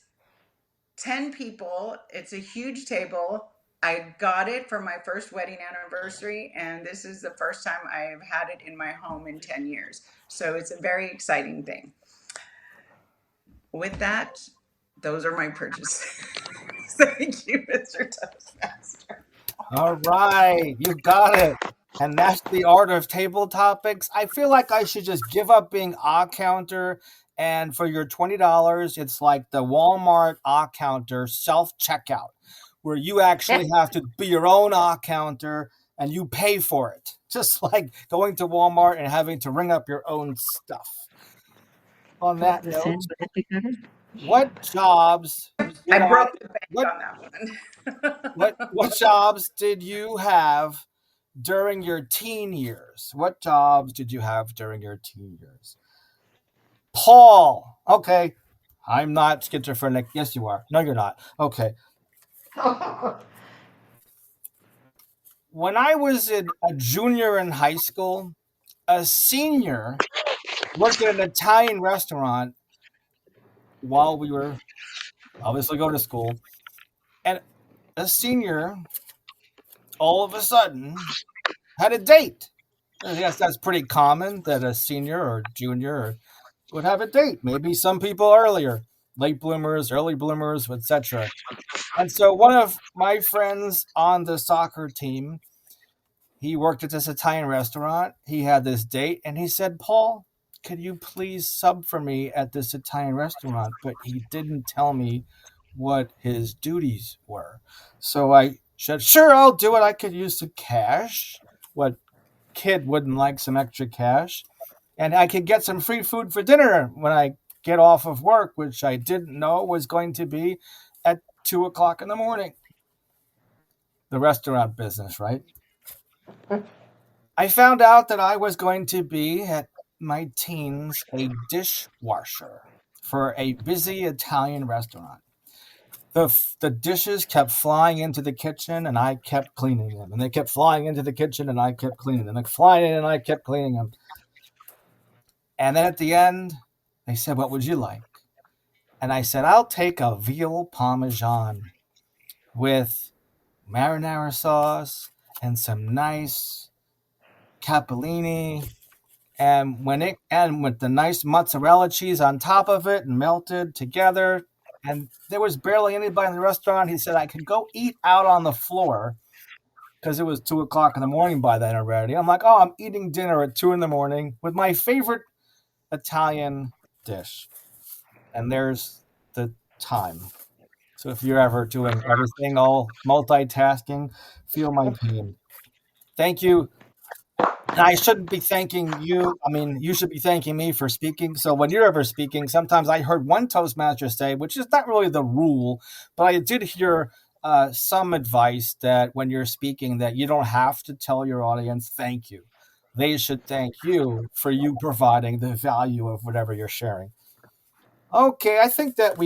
10 people. It's a huge table. I got it for my first wedding anniversary, and this is the first time I've had it in my home in 10 years. So it's a very exciting thing. With that, those are my purchases. Thank you, Mr. Toastmaster. All right, you got it. And that's the art of table topics. I feel like I should just give up being a counter. And for your $20, it's like the Walmart counter self checkout, where you actually have to be your own counter and you pay for it. Just like going to Walmart and having to ring up your own stuff. On that The note, same cookie cutter? what jobs I did broke the bank what on that one. what jobs did you have during your teen years? What jobs did you have during your teen years? Paul. Okay. I'm not schizophrenic. Yes, you are. No, you're not. Okay. When I was a junior in high school, a senior worked at an Italian restaurant while we were obviously going to school. And a senior all of a sudden had a date. I guess that's pretty common that a senior or junior would have a date. Maybe some people earlier, late bloomers, early bloomers, etc. And so one of my friends on the soccer team, he worked at this Italian restaurant. He had this date, and he said, "Paul, could you please sub for me at this Italian restaurant?" But he didn't tell me what his duties were. So I said, "Sure, I'll do it. I could use some cash." What kid wouldn't like some extra cash? And I could get some free food for dinner when I get off of work, which I didn't know was going to be at 2 o'clock in the morning. The restaurant business, right? I found out that I was going to be at my teens a dishwasher for a busy Italian restaurant. The dishes kept flying into the kitchen and I kept cleaning them. And they kept flying into the kitchen and I kept cleaning them. They flying in and I kept cleaning them. And then at the end, they said, "What would you like?" And I said, "I'll take a veal parmesan with marinara sauce and some nice capellini, and with the nice mozzarella cheese on top of it and melted together." And there was barely anybody in the restaurant. He said I could go eat out on the floor because it was 2 o'clock in the morning by then already. I'm like, "Oh, I'm eating dinner at 2 in the morning with my favorite Italian dish." And there's the time. So if you're ever doing everything, all multitasking, feel my pain. Thank you. And I shouldn't be thanking you. I mean, you should be thanking me for speaking. So when you're ever speaking, sometimes I heard one Toastmaster say, which is not really the rule, but I did hear some advice that when you're speaking, that you don't have to tell your audience thank you. They should thank you for you providing the value of whatever you're sharing. Okay, I think that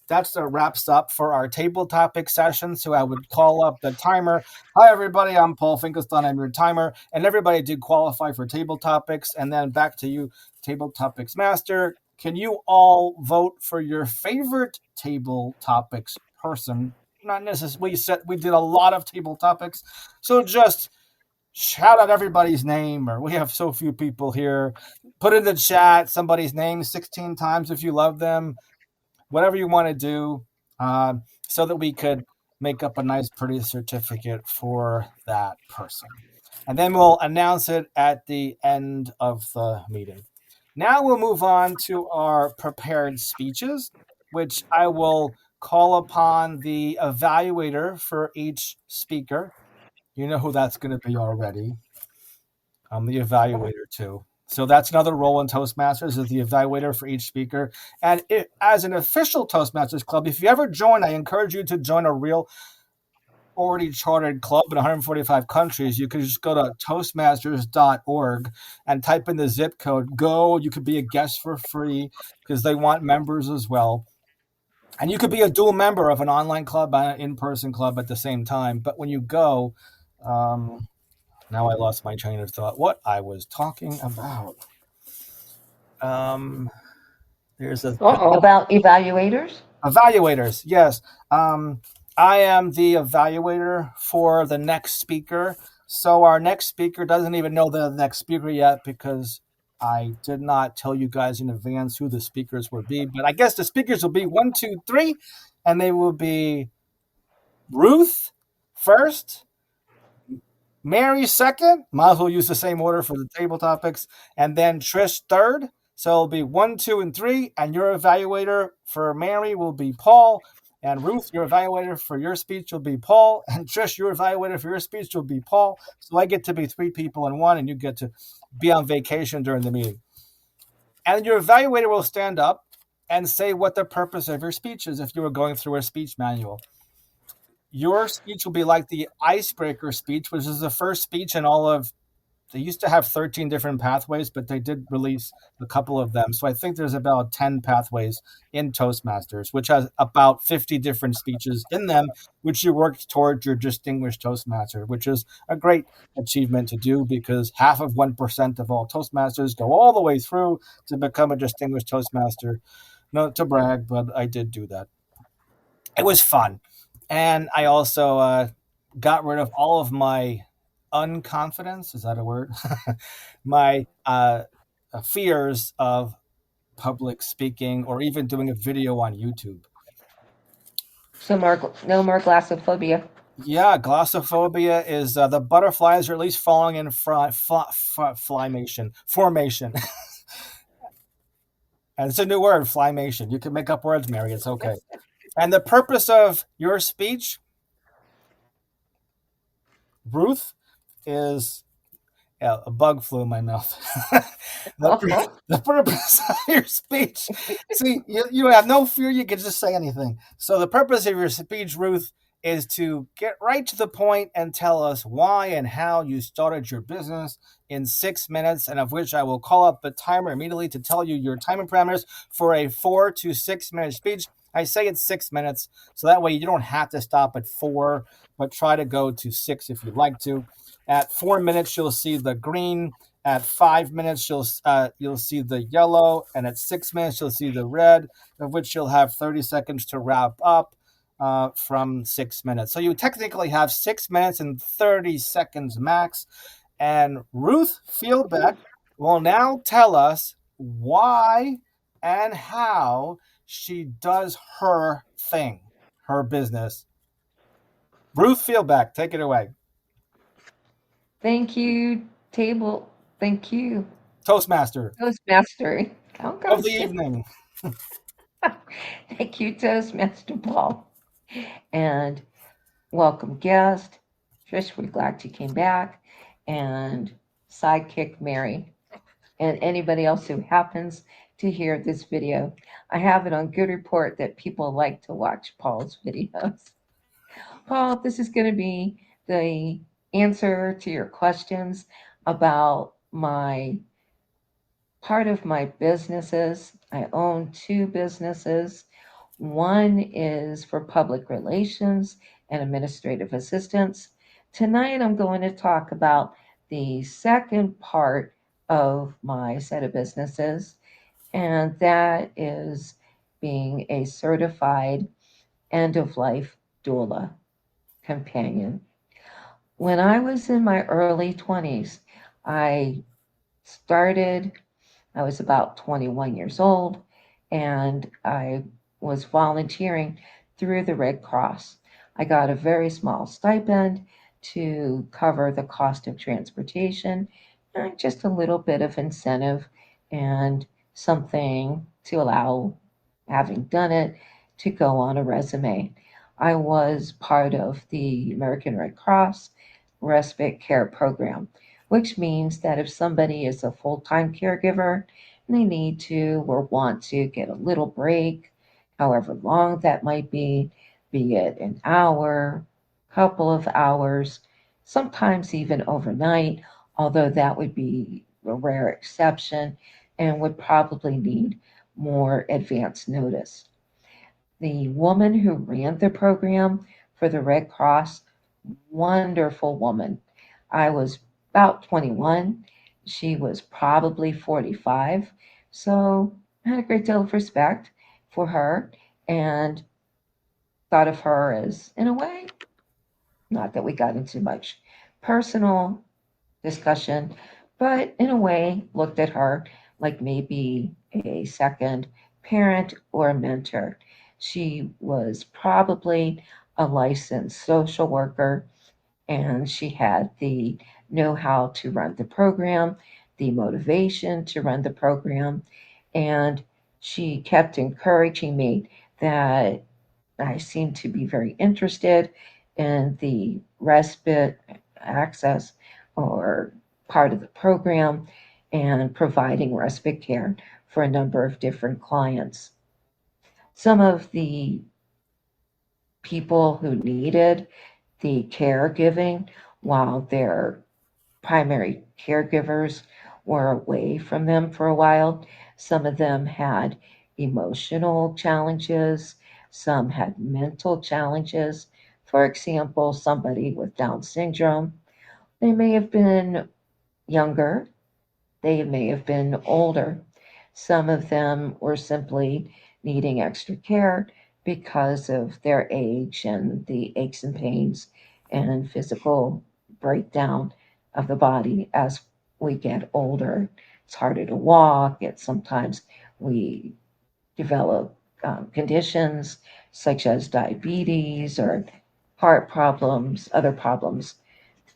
that's the wraps up for our table topic session. So I would call up the timer. Hi, everybody. I'm Paul Finkelstein. I'm your timer. And everybody did qualify for table topics. And then back to you, table topics master. Can you all vote for your favorite table topics person? Not necessarily. We did a lot of table topics. So just shout out everybody's name, or we have so few people here. Put in the chat somebody's name 16 times if you love them, whatever you want to do, so that we could make up a nice, pretty certificate for that person. And then we'll announce it at the end of the meeting. Now we'll move on to our prepared speeches, which I will call upon the evaluator for each speaker. You know who that's going to be already. I'm the evaluator too. So that's another role in Toastmasters, is the evaluator for each speaker. And as an official Toastmasters club, if you ever join, I encourage you to join a real already chartered club in 145 countries. You can just go to toastmasters.org and type in the zip code. Go. You could be a guest for free because they want members as well. And you could be a dual member of an online club and an in-person club at the same time. But when you go, now I lost my train of thought. What I was talking about. There's a About evaluators. evaluators. Yes. I am the evaluator for the next speaker. So our next speaker doesn't even know the next speaker yet because I did not tell you guys in advance who the speakers will be. But I guess the speakers will be 1, 2, 3, and they will be Ruth first, Mary second. Might as well use the same order for the table topics, and then Trish third. So it'll be 1, 2, and 3, and your evaluator for Mary will be Paul, and Ruth, your evaluator for your speech will be Paul, and Trish, your evaluator for your speech will be Paul. So I get to be 3 people in one, and you get to be on vacation during the meeting. And your evaluator will stand up and say what the purpose of your speech is if you were going through a speech manual. Your speech will be like the icebreaker speech, which is the first speech in all of, they used to have 13 different pathways, but they did release a couple of them. So I think there's about 10 pathways in Toastmasters, which has about 50 different speeches in them, which you work towards your distinguished Toastmaster, which is a great achievement to do because half of 1% of all Toastmasters go all the way through to become a distinguished Toastmaster. Not to brag, but I did do that. It was fun. And I also got rid of all of my unconfidence. Is that a word? My fears of public speaking or even doing a video on YouTube. So no more glossophobia. Yeah, glossophobia is the butterflies are at least falling in formation. And it's a new word, flymation. You can make up words, Mary. It's okay. And the purpose of your speech, Ruth, is a bug flew in my mouth. The purpose of your speech. See, you have no fear. You can just say anything. So the purpose of your speech, Ruth, is to get right to the point and tell us why and how you started your business in 6 minutes, and of which I will call up the timer immediately to tell you your timing parameters for a 4 to 6 minute speech. I say it's 6 minutes, so that way you don't have to stop at 4, but try to go to 6 if you'd like to. At 4 minutes, you'll see the green. At 5 minutes, you'll see the yellow, and at 6 minutes, you'll see the red, of which you'll have 30 seconds to wrap up from 6 minutes. So you technically have 6 minutes and 30 seconds max. And Ruth Fieldbeck will now tell us why and how she does her thing, her business. Ruth Fieldbeck, take it away. Thank you, table. Thank you, Toastmaster. Toastmaster. Oh, Of the evening. Thank you, Toastmaster Paul. And welcome guest. Trish, we're glad you came back. And sidekick Mary. And anybody else who happens to hear this video. I have it on good report that people like to watch Paul's videos. Paul, this is going to be the answer to your questions about my part of my businesses. I own 2 businesses. One is for public relations and administrative assistance. Tonight, I'm going to talk about the second part of my set of businesses, and that is being a certified end of life doula companion. When I was in my early 20s, I started I was about 21 years old, and I was volunteering through the Red Cross. I got a very small stipend to cover the cost of transportation and just a little bit of incentive and something to allow, having done it, to go on a resume. I was part of the American Red Cross Respite Care Program, which means that if somebody is a full time caregiver, they need to or want to get a little break, however long that might be it an hour, couple of hours, sometimes even overnight, although that would be a rare exception and would probably need more advance notice. The woman who ran the program for the Red Cross, wonderful woman. I was about 21. She was probably 45. So I had a great deal of respect for her and thought of her as, in a way, not that we got into much personal discussion, but in a way looked at her like maybe a second parent or a mentor. She was probably a licensed social worker, and she had the know how to run the program, the motivation to run the program, and she kept encouraging me that I seemed to be very interested in the respite access or part of the program and providing respite care for a number of different clients. Some of the people who needed the caregiving while their primary caregivers were away from them for a while. Some of them had emotional challenges, some had mental challenges. For example, somebody with Down syndrome, they may have been younger, they may have been older. Some of them were simply needing extra care because of their age and the aches and pains and physical breakdown of the body as we get older. It's harder to walk. It's sometimes we develop conditions such as diabetes or heart problems, other problems.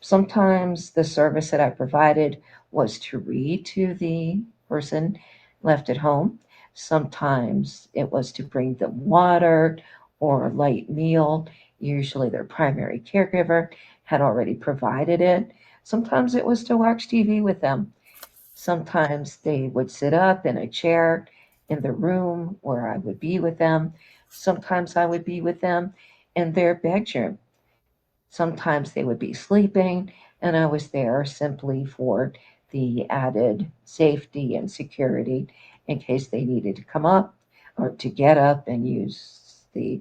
Sometimes the service that I provided was to read to the person left at home. Sometimes it was to bring them water or a light meal. Usually their primary caregiver had already provided it. Sometimes it was to watch TV with them. Sometimes they would sit up in a chair in the room where I would be with them. Sometimes I would be with them in their bedroom. Sometimes they would be sleeping, and I was there simply for the added safety and security in case they needed to come up or to get up and use the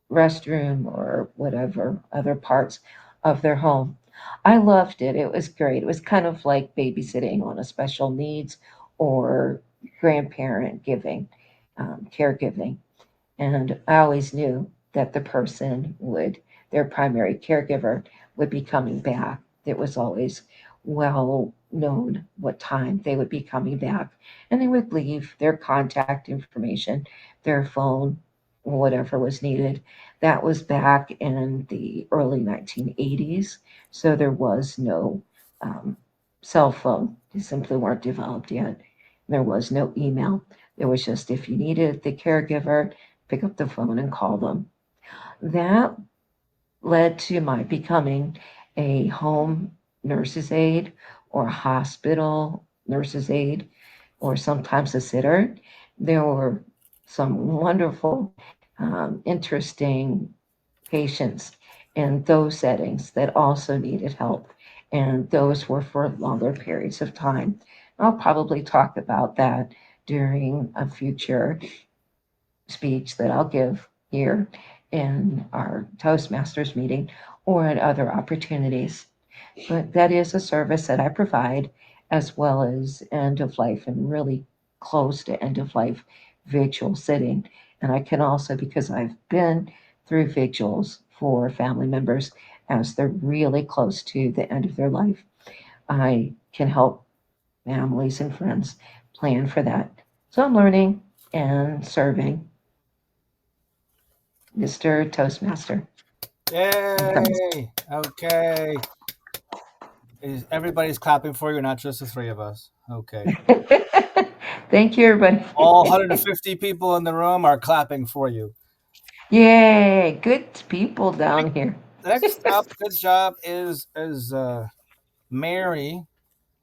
restroom or whatever other parts of their home. I loved it. It was great. It was kind of like babysitting on a special needs or grandparent giving, caregiving. And I always knew that the person would, their primary caregiver, would be coming back. It was always well known what time they would be coming back. And they would leave their contact information, their phone, whatever was needed. That was back in the early 1980s. So there was no um, cell phone, they simply weren't developed yet. There was no email. There was just if you needed the caregiver, pick up the phone and call them. That led to my becoming a home nurse's aide or hospital nurse's aide or sometimes a sitter. There were some wonderful, interesting patients in those settings that also needed help, and those were for longer periods of time. I'll probably talk about that during a future speech that I'll give here in our Toastmasters meeting or at other opportunities. But that is a service that I provide as well as end of life and really close to end of life vigil sitting. And I can also, because I've been through vigils for family members, as they're really close to the end of their life. I can help families and friends plan for that. So I'm learning and serving, Mr. Toastmaster. Yay! Okay. Everybody's clapping for you, not just the three of us. Okay. Thank you, everybody. All 150 people in the room are clapping for you. Yay, good people down here. Next up, good job, is Mary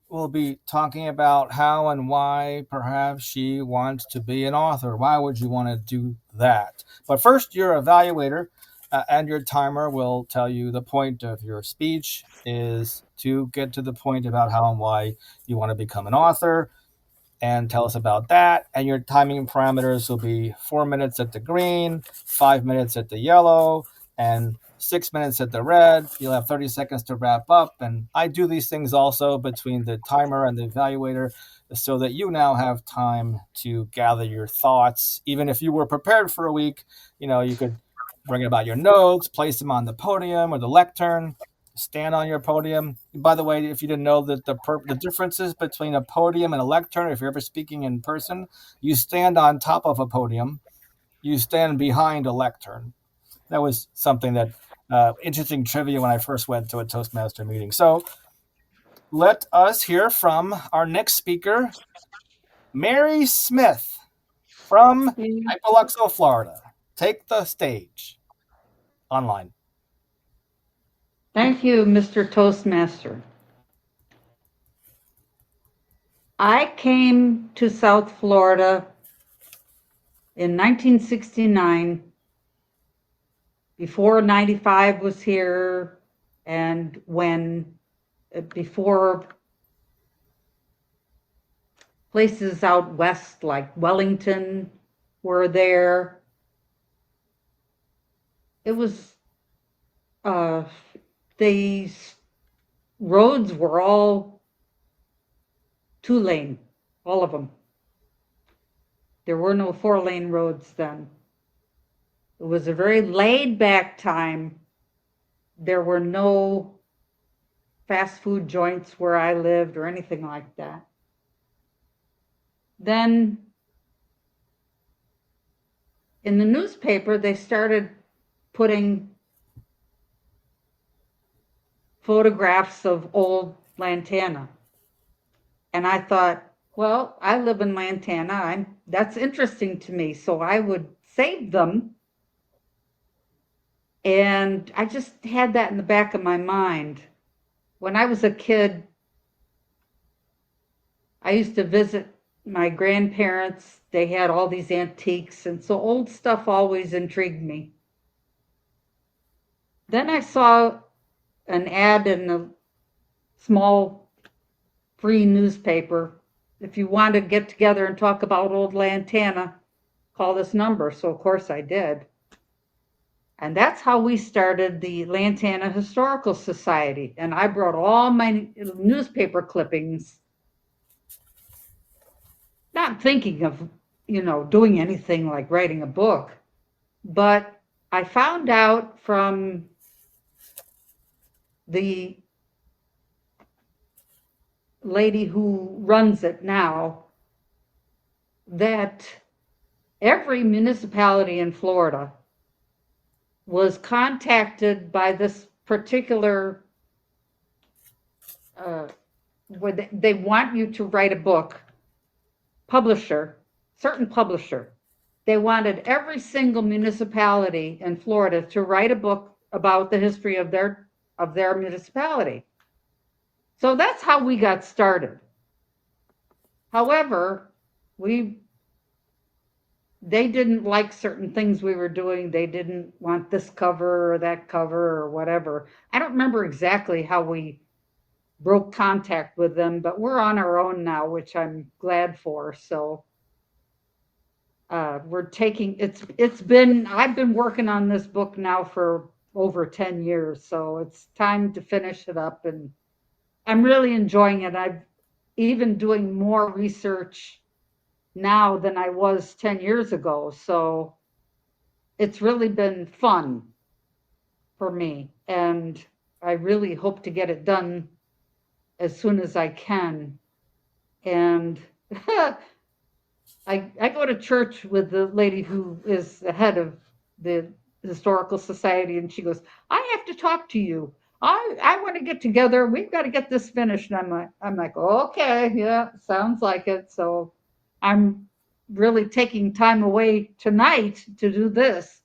will be talking about how and why perhaps she wants to be an author. Why would you want to do that? But first, your evaluator and your timer will tell you the point of your speech is to get to the point about how and why you want to become an author and tell us about that. And your timing parameters will be 4 minutes at the green, 5 minutes at the yellow, and 6 minutes at the red. You'll have 30 seconds to wrap up. And I do these things also between the timer and the evaluator so that you now have time to gather your thoughts. Even if you were prepared for a week, you could bring about your notes, place them on the podium or the lectern, stand on your podium. By the way, if you didn't know that the differences between a podium and a lectern, if you're ever speaking in person, you stand on top of a podium, you stand behind a lectern. That was something that interesting trivia when I first went to a Toastmaster meeting. So let us hear from our next speaker, Mary Smith from Hypoluxo, Florida. Take the stage online. Thank you, Mr. Toastmaster. I came to South Florida in 1969, before 95 was here, and before places out west like Wellington were there. It was, these roads were all 2-lane, all of them. There were no 4-lane roads then. It was a very laid back time. There were no fast food joints where I lived or anything like that. Then in the newspaper, they started putting photographs of old Lantana. And I thought, well, I live in Lantana. That's interesting to me. So I would save them. And I just had that in the back of my mind. When I was a kid, I used to visit my grandparents. They had all these antiques, and so old stuff always intrigued me. Then I saw an ad in a small free newspaper. If you want to get together and talk about old Lantana, call this number. So of course I did. And that's how we started the Lantana Historical Society. And I brought all my newspaper clippings, not thinking of, doing anything like writing a book. But I found out from the lady who runs it now that every municipality in Florida was contacted by this particular, where they want you to write a book, certain publisher. They wanted every single municipality in Florida to write a book about the history of their municipality. So that's how we got started. However, they didn't like certain things we were doing. They didn't want this cover or that cover or whatever. I don't remember exactly how we broke contact with them, but we're on our own now, which I'm glad for. So we're taking, I've been working on this book now for over 10 years. So it's time to finish it up, and I'm really enjoying it. I've even doing more research now than I was 10 years ago. So it's really been fun for me. And I really hope to get it done as soon as I can. And I go to church with the lady who is the head of the historical society, and she goes, "I have to talk to you. I want to get together. We've got to get this finished." And I'm like, okay, yeah, sounds like it. So I'm really taking time away tonight to do this.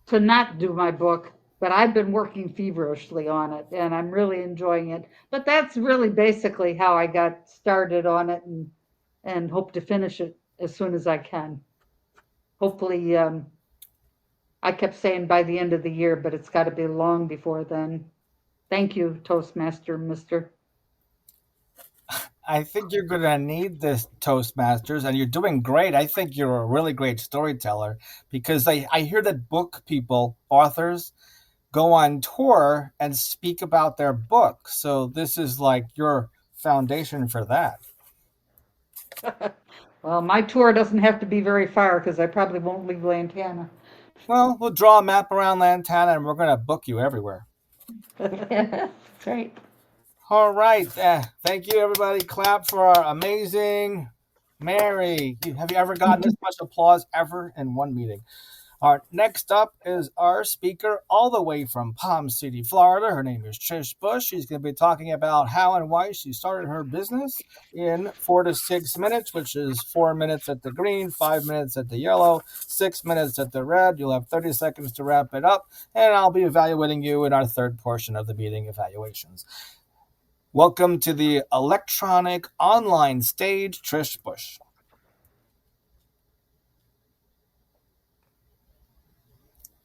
To not do my book, but I've been working feverishly on it and I'm really enjoying it. But that's really basically how I got started on it and hope to finish it as soon as I can. Hopefully, I kept saying by the end of the year, but it's got to be long before then. Thank you, Toastmaster Mister. I think you're going to need this Toastmasters, and you're doing great. I think you're a really great storyteller because I hear that book people, authors, go on tour and speak about their book. So this is like your foundation for that. Well, my tour doesn't have to be very far because I probably won't leave Lantana. Well, we'll draw a map around Lantana and we're going to book you everywhere. That's right. All right. Thank you, everybody. Clap for our amazing Mary. Have you ever gotten this much applause ever in one meeting? Our next up is our speaker all the way from Palm City, Florida. Her name is Trish Bush. She's going to be talking about how and why she started her business in 4 to 6 minutes, which is 4 minutes at the green, 5 minutes at the yellow, 6 minutes at the red. You'll have 30 seconds to wrap it up, and I'll be evaluating you in our third portion of the meeting evaluations. Welcome to the electronic online stage, Trish Bush.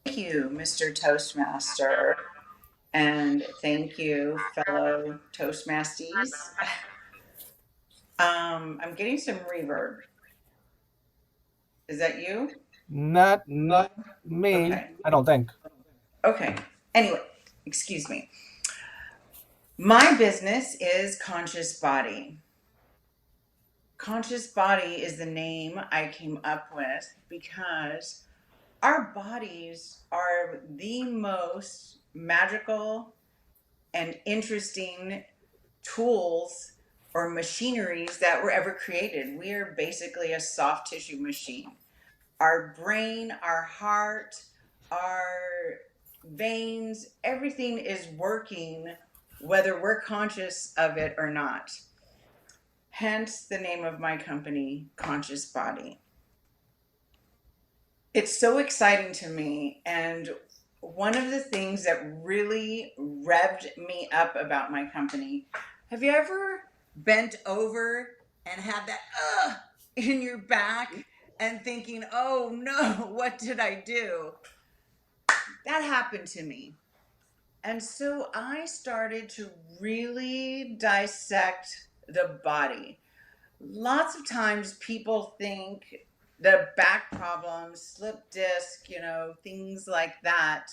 Thank you, Mr. Toastmaster, and thank you, fellow Toastmasties. I'm getting some reverb. Is that you? Not me, Okay. I don't think. Okay. Anyway, excuse me. My business is Conscious Body. Conscious Body is the name I came up with because our bodies are the most magical and interesting tools or machineries that were ever created. We are basically a soft tissue machine. Our brain, our heart, our veins, everything is working whether we're conscious of it or not. Hence the name of my company, Conscious Body. It's so exciting to me. And one of the things that really revved me up about my company, have you ever bent over and had that in your back and thinking, oh no, what did I do? That happened to me. And so I started to really dissect the body. Lots of times people think the back problems, slip disc, things like that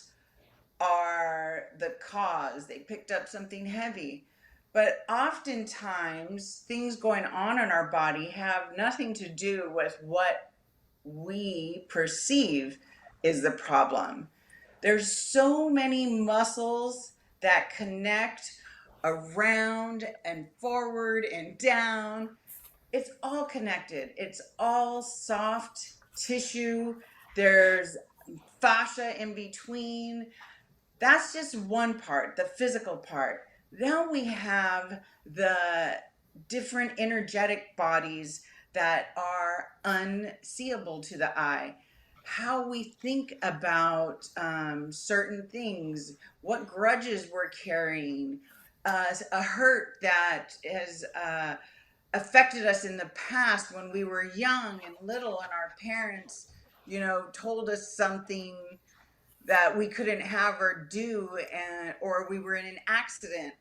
are the cause. They picked up something heavy. But oftentimes, things going on in our body have nothing to do with what we perceive is the problem. There's so many muscles that connect around and forward and down. It's all connected. It's all soft tissue. There's fascia in between. That's just one part, the physical part. Now we have the different energetic bodies that are unseeable to the eye. How we think about certain things, what grudges we're carrying, a hurt that has affected us in the past when we were young and little, and our parents, told us something that we couldn't have or do, or we were in an accident.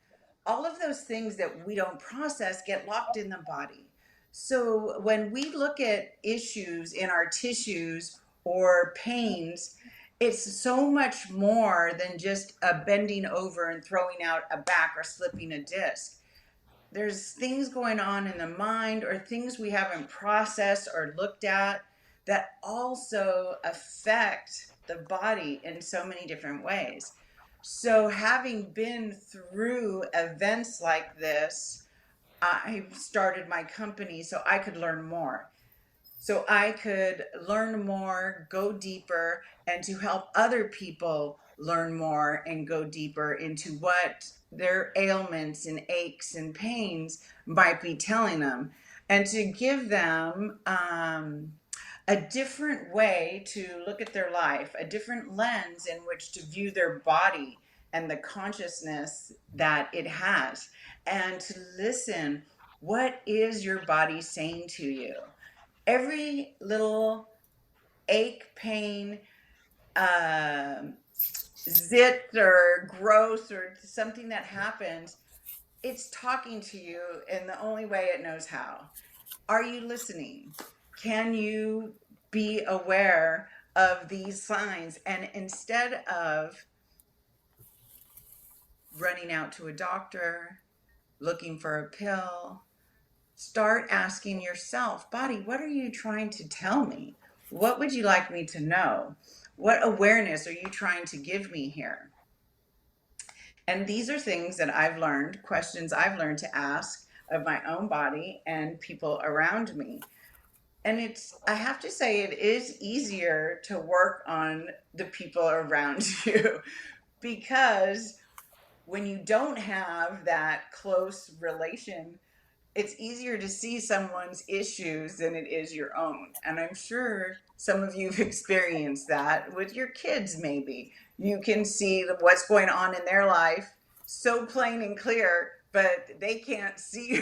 All of those things that we don't process get locked in the body. So when we look at issues in our tissues or pains, it's so much more than just a bending over and throwing out a back or slipping a disc. There's things going on in the mind or things we haven't processed or looked at that also affect the body in so many different ways. So, having been through events like this, I started my company so I could learn more. So I could learn more, go deeper, and to help other people learn more and go deeper into what their ailments and aches and pains might be telling them, and to give them a different way to look at their life, a different lens in which to view their body and the consciousness that it has, and to listen. What is your body saying to you? Every little ache, pain, um, zit, or growth, or something that happens, it's talking to you in the only way it knows how. Are you listening? Can you be aware of these signs? And instead of running out to a doctor, looking for a pill, start asking yourself, body, what are you trying to tell me? What would you like me to know? What awareness are you trying to give me here? And these are things that I've learned, questions I've learned to ask of my own body and people around me. And I have to say, it is easier to work on the people around you because when you don't have that close relation, it's easier to see someone's issues than it is your own. And I'm sure some of you have experienced that with your kids, maybe. You can see what's going on in their life so plain and clear, but they can't see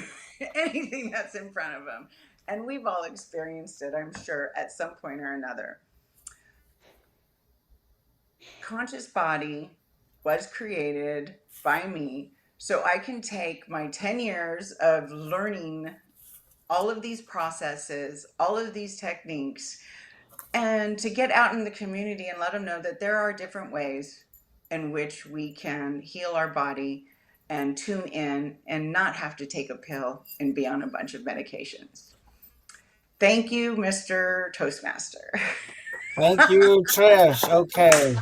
anything that's in front of them. And we've all experienced it, I'm sure, at some point or another. Conscious body was created by me so I can take my 10 years of learning all of these processes, all of these techniques, and to get out in the community and let them know that there are different ways in which we can heal our body and tune in and not have to take a pill and be on a bunch of medications. Thank you, Mr. Toastmaster. Thank you, Trish. Okay.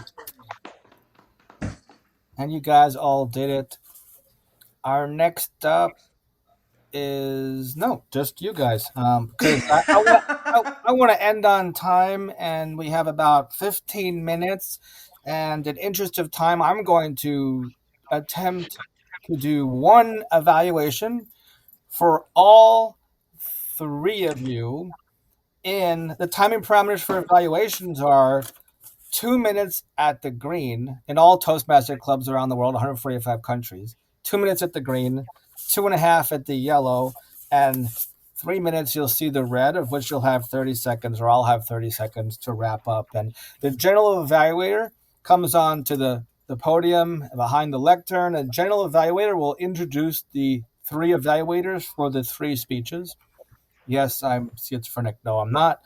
And you guys all did it. Our next up is no, just you guys. Because I want to end on time, and we have about 15 minutes. And in interest of time, I'm going to attempt to do one evaluation for all three of you. In the timing parameters for evaluations are 2 minutes at the green in all Toastmaster clubs around the world, 145 countries. 2 minutes at the green, 2.5 at the yellow, and 3 minutes you'll see the red, of which you'll have 30 seconds, or I'll have 30 seconds to wrap up. And the general evaluator comes on to the podium behind the lectern. A general evaluator will introduce the three evaluators for the three speeches. Yes, I'm schizophrenic. No, I'm not.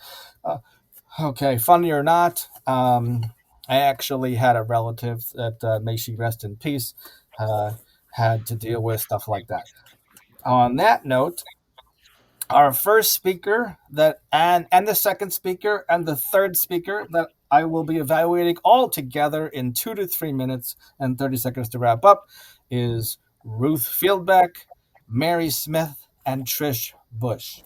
Okay, funny or not, I actually had a relative that, may she rest in peace, had to deal with stuff like that. On that note, our first speaker and the second speaker and the third speaker that I will be evaluating all together in 2 to 3 minutes and 30 seconds to wrap up is Ruth Fieldbeck, Mary Smith, and Trish Bush.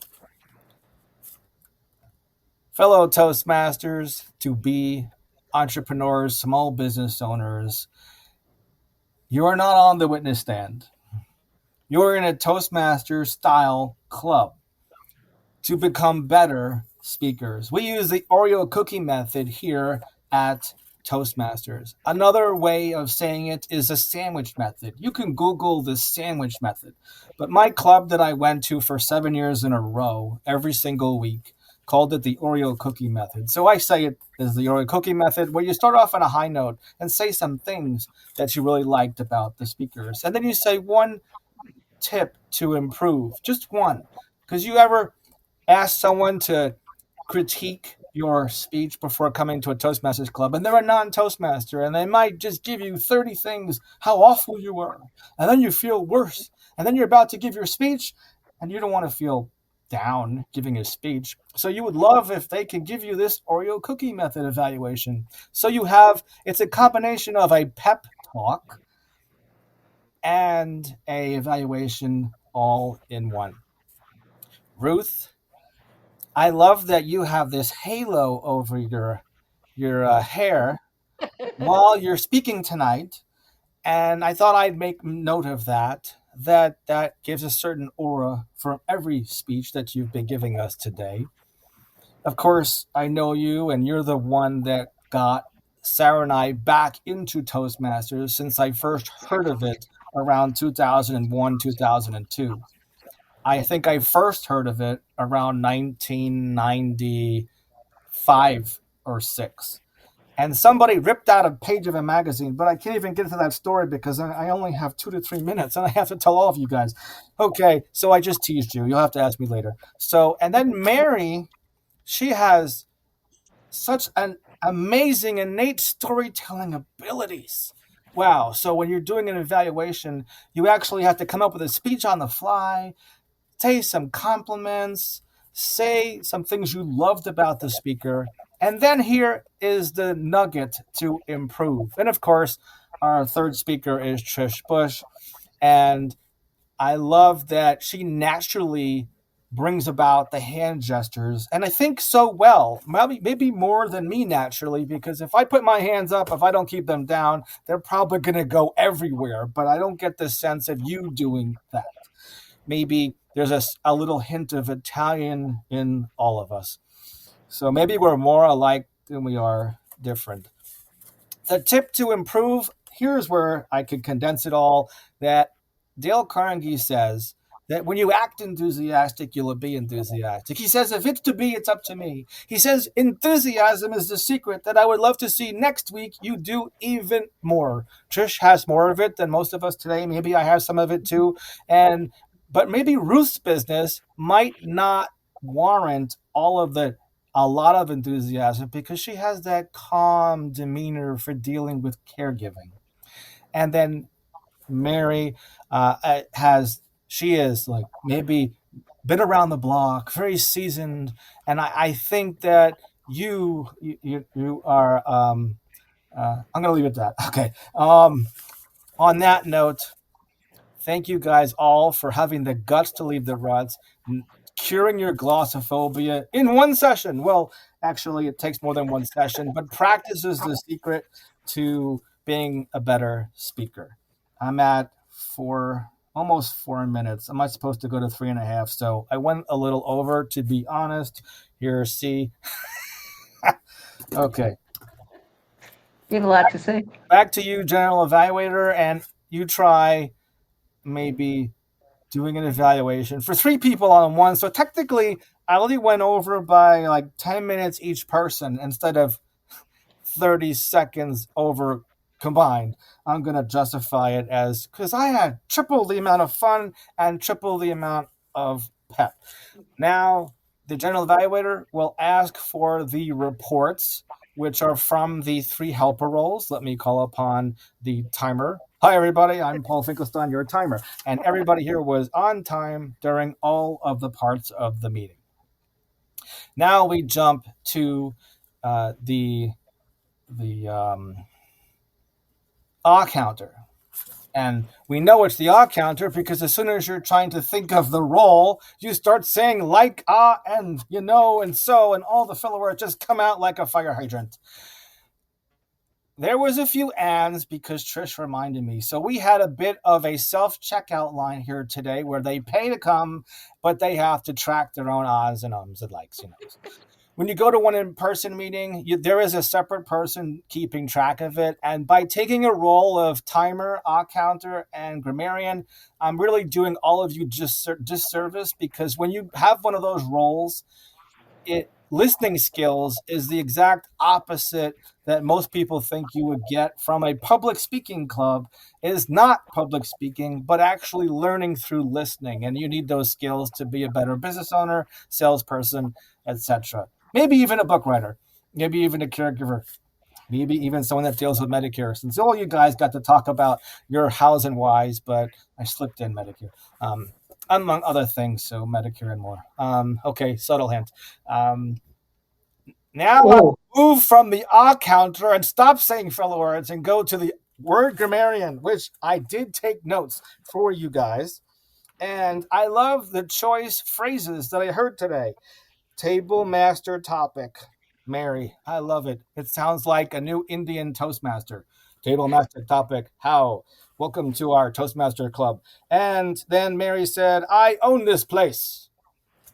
Fellow Toastmasters, to be entrepreneurs, small business owners, you are not on the witness stand. You're in a Toastmasters style club to become better speakers. We use the Oreo cookie method here at Toastmasters. Another way of saying it is a sandwich method. You can Google the sandwich method. But my club that I went to for 7 years in a row, every single week, called it the Oreo cookie method. So I say it as the Oreo cookie method, where you start off on a high note and say some things that you really liked about the speakers. And then you say one tip to improve, just one. Because you ever ask someone to critique your speech before coming to a Toastmasters club, and they're a non-Toastmaster, and they might just give you 30 things how awful you were, and then you feel worse, and then you're about to give your speech, and you don't want to feel down giving a speech. So you would love if they can give you this Oreo cookie method evaluation. So it's a combination of a pep talk and a evaluation all in one. Ruth, I love that you have this halo over your hair while you're speaking tonight, and I thought I'd make note of that. That gives a certain aura from every speech that you've been giving us today. Of course, I know you, and you're the one that got Sarah and I back into Toastmasters since I first heard of it around 2001, 2002. I think I first heard of it around 1995 or 6. And somebody ripped out a page of a magazine, but I can't even get into that story because I only have 2 to 3 minutes and I have to tell all of you guys. Okay, so I just teased you. You'll have to ask me later. So, and then Mary, she has such an amazing innate storytelling abilities. Wow. So when you're doing an evaluation, you actually have to come up with a speech on the fly, say some compliments, say some things you loved about the speaker, and then here is the nugget to improve. And of course, our third speaker is Trish Bush, and I love that she naturally brings about the hand gestures, and I think so well, maybe more than me naturally, because if I put my hands up, if I don't keep them down, they're probably going to go everywhere, but I don't get the sense of you doing that. Maybe there's a little hint of Italian in all of us. So maybe we're more alike than we are different. The tip to improve, here's where I could condense it all, that Dale Carnegie says that when you act enthusiastic, you'll be enthusiastic. He says, if it's to be, it's up to me. He says, enthusiasm is the secret that I would love to see next week you do even more. Trish has more of it than most of us today. Maybe I have some of it too. But maybe Ruth's business might not warrant a lot of enthusiasm because she has that calm demeanor for dealing with caregiving. And then Mary she is like maybe been around the block, very seasoned, and I think that you are. I'm going to leave it at that. Okay. On that note, thank you guys all for having the guts to leave the ruts, curing your glossophobia in one session. Well, actually, it takes more than one session, but practice is the secret to being a better speaker. I'm at almost 4 minutes. Am I supposed to go to 3.5? So I went a little over, to be honest. Here, see. Okay. You have a lot to say. Back to you, General Evaluator, and you try maybe doing an evaluation for 3 people on one. So technically, I only went over by like 10 minutes each person instead of 30 seconds over combined. I'm going to justify it as because I had triple the amount of fun and triple the amount of pep. Now, the general evaluator will ask for the reports, which are from the 3 helper roles. Let me call upon the timer. Hi, everybody. I'm Paul Finkelstein, your timer. And everybody here was on time during all of the parts of the meeting. Now we jump to the ah counter. And we know it's the ah counter because as soon as you're trying to think of the role, you start saying like, ah, and you know, and so, and all the filler words just come out like a fire hydrant. There was a few ands because Trish reminded me. So we had a bit of a self-checkout line here today where they pay to come, but they have to track their own ahs and ums and likes, you know. When you go to one in-person meeting, there is a separate person keeping track of it. And by taking a role of timer, ah counter, and grammarian, I'm really doing all of you disservice because when you have one of those roles, listening skills is the exact opposite that most people think you would get from a public speaking club. It is not public speaking, but actually learning through listening. And you need those skills to be a better business owner, salesperson, etc. Maybe even a book writer, maybe even a caregiver, maybe even someone that deals with Medicare. Since all you guys got to talk about your hows and whys, but I slipped in Medicare. among other things. So Medicare and more. Okay, subtle hint. Um, Now I Oh, will move from the ah counter and stop saying filler words and go to the word grammarian, which I did take notes for you guys. And I love the choice phrases that I heard today. Table master topic. Mary, I love it. It sounds like a new Indian Toastmaster. Table master topic. How? Welcome to our Toastmaster club. And then Mary said, I own this place.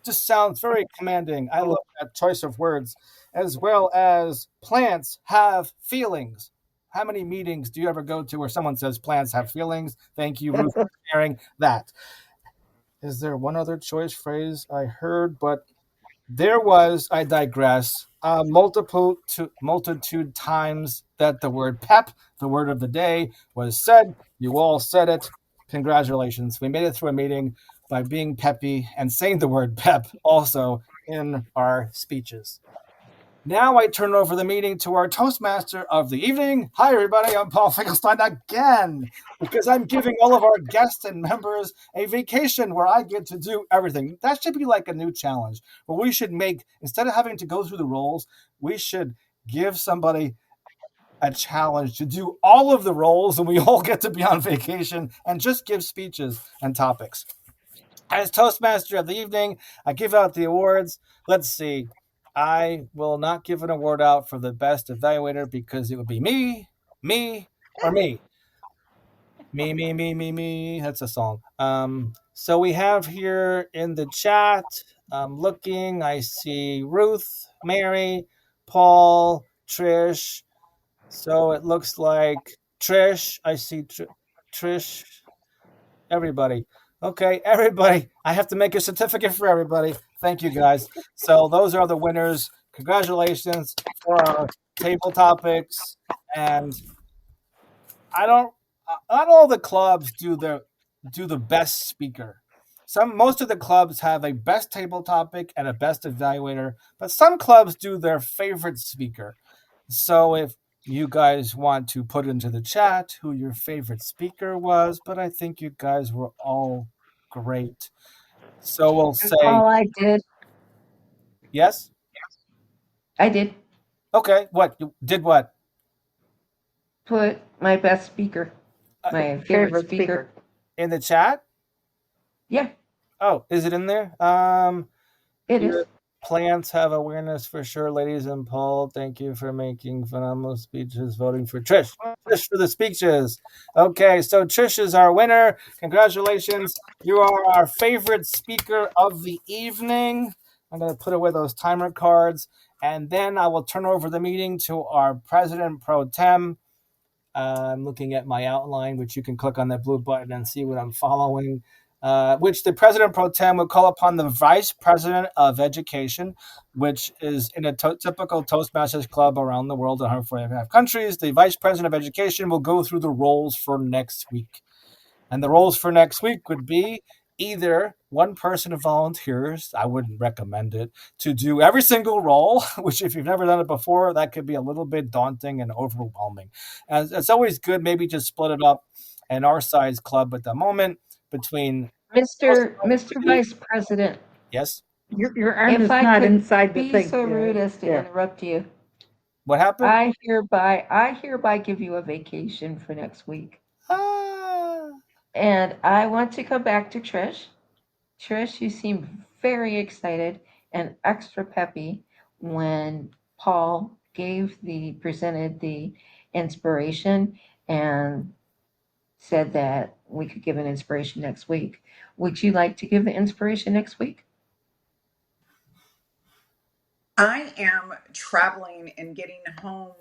Just sounds very commanding. I love that choice of words, as well as plants have feelings. How many meetings do you ever go to where someone says plants have feelings? Thank you, Ruth, for sharing that. Is there one other choice phrase I heard? But there was, I digress, multitude times that the word pep, the word of the day, was said. You all said it. Congratulations. We made it through a meeting by being peppy and saying the word pep also in our speeches. Now I turn over the meeting to our Toastmaster of the evening. Hi, everybody. I'm Paul Finkelstein again because I'm giving all of our guests and members a vacation where I get to do everything. That should be like a new challenge where we should make, instead of having to go through the roles, we should give somebody a challenge to do all of the roles and we all get to be on vacation and just give speeches and topics. As Toastmaster of the evening, I give out the awards. Let's see. I will not give an award out for the best evaluator because it would be me, or me. Me. That's a song. So we have here in the chat, looking, I see Ruth, Mary, Paul, Trish. So it looks like Trish. I see Trish. Everybody. Okay, everybody. I have to make a certificate for everybody. Thank you, guys. So those are the winners. Congratulations for our table topics. And I don't. Not all the clubs do the best speaker. Most of the clubs have a best table topic and a best evaluator, but some clubs do their favorite speaker. So if you guys want to put into the chat who your favorite speaker was, but I think you guys were all great. So we'll say All I did, yes. I did Okay. What you did? What put my best speaker, uh, my favorite speaker. in the chat? Yeah, Oh, is it in there? it Your is. plants have awareness for sure, ladies and Paul. Thank you for making phenomenal speeches. Voting for Trish. Trish for the speeches. Okay, so Trish is our winner. Congratulations. You are our favorite speaker of the evening. I'm going to put away those timer cards. And then I will turn over the meeting to our president pro tem. I'm looking at my outline, which you can click on that blue button and see what I'm following. Which the president pro tem would call upon the vice president of education, which is in a typical Toastmasters club around the world in 145 countries. The vice president of education will go through the roles for next week. And the roles for next week would be either one person volunteers, I wouldn't recommend it, to do every single role, which if you've never done it before, that could be a little bit daunting and overwhelming. And it's always good maybe just split it up in our size club at the moment between Mr. Vice President, yes. your arm if is I not could inside the be thing. so rude as to Yeah. interrupt you, What happened? I hereby give you a vacation for next week. Ah, And I want to come back to Trish. Trish, you seem very excited and extra peppy when Paul presented the inspiration and said that we could give an inspiration next week. Would you like to give the inspiration next week? I am traveling and getting home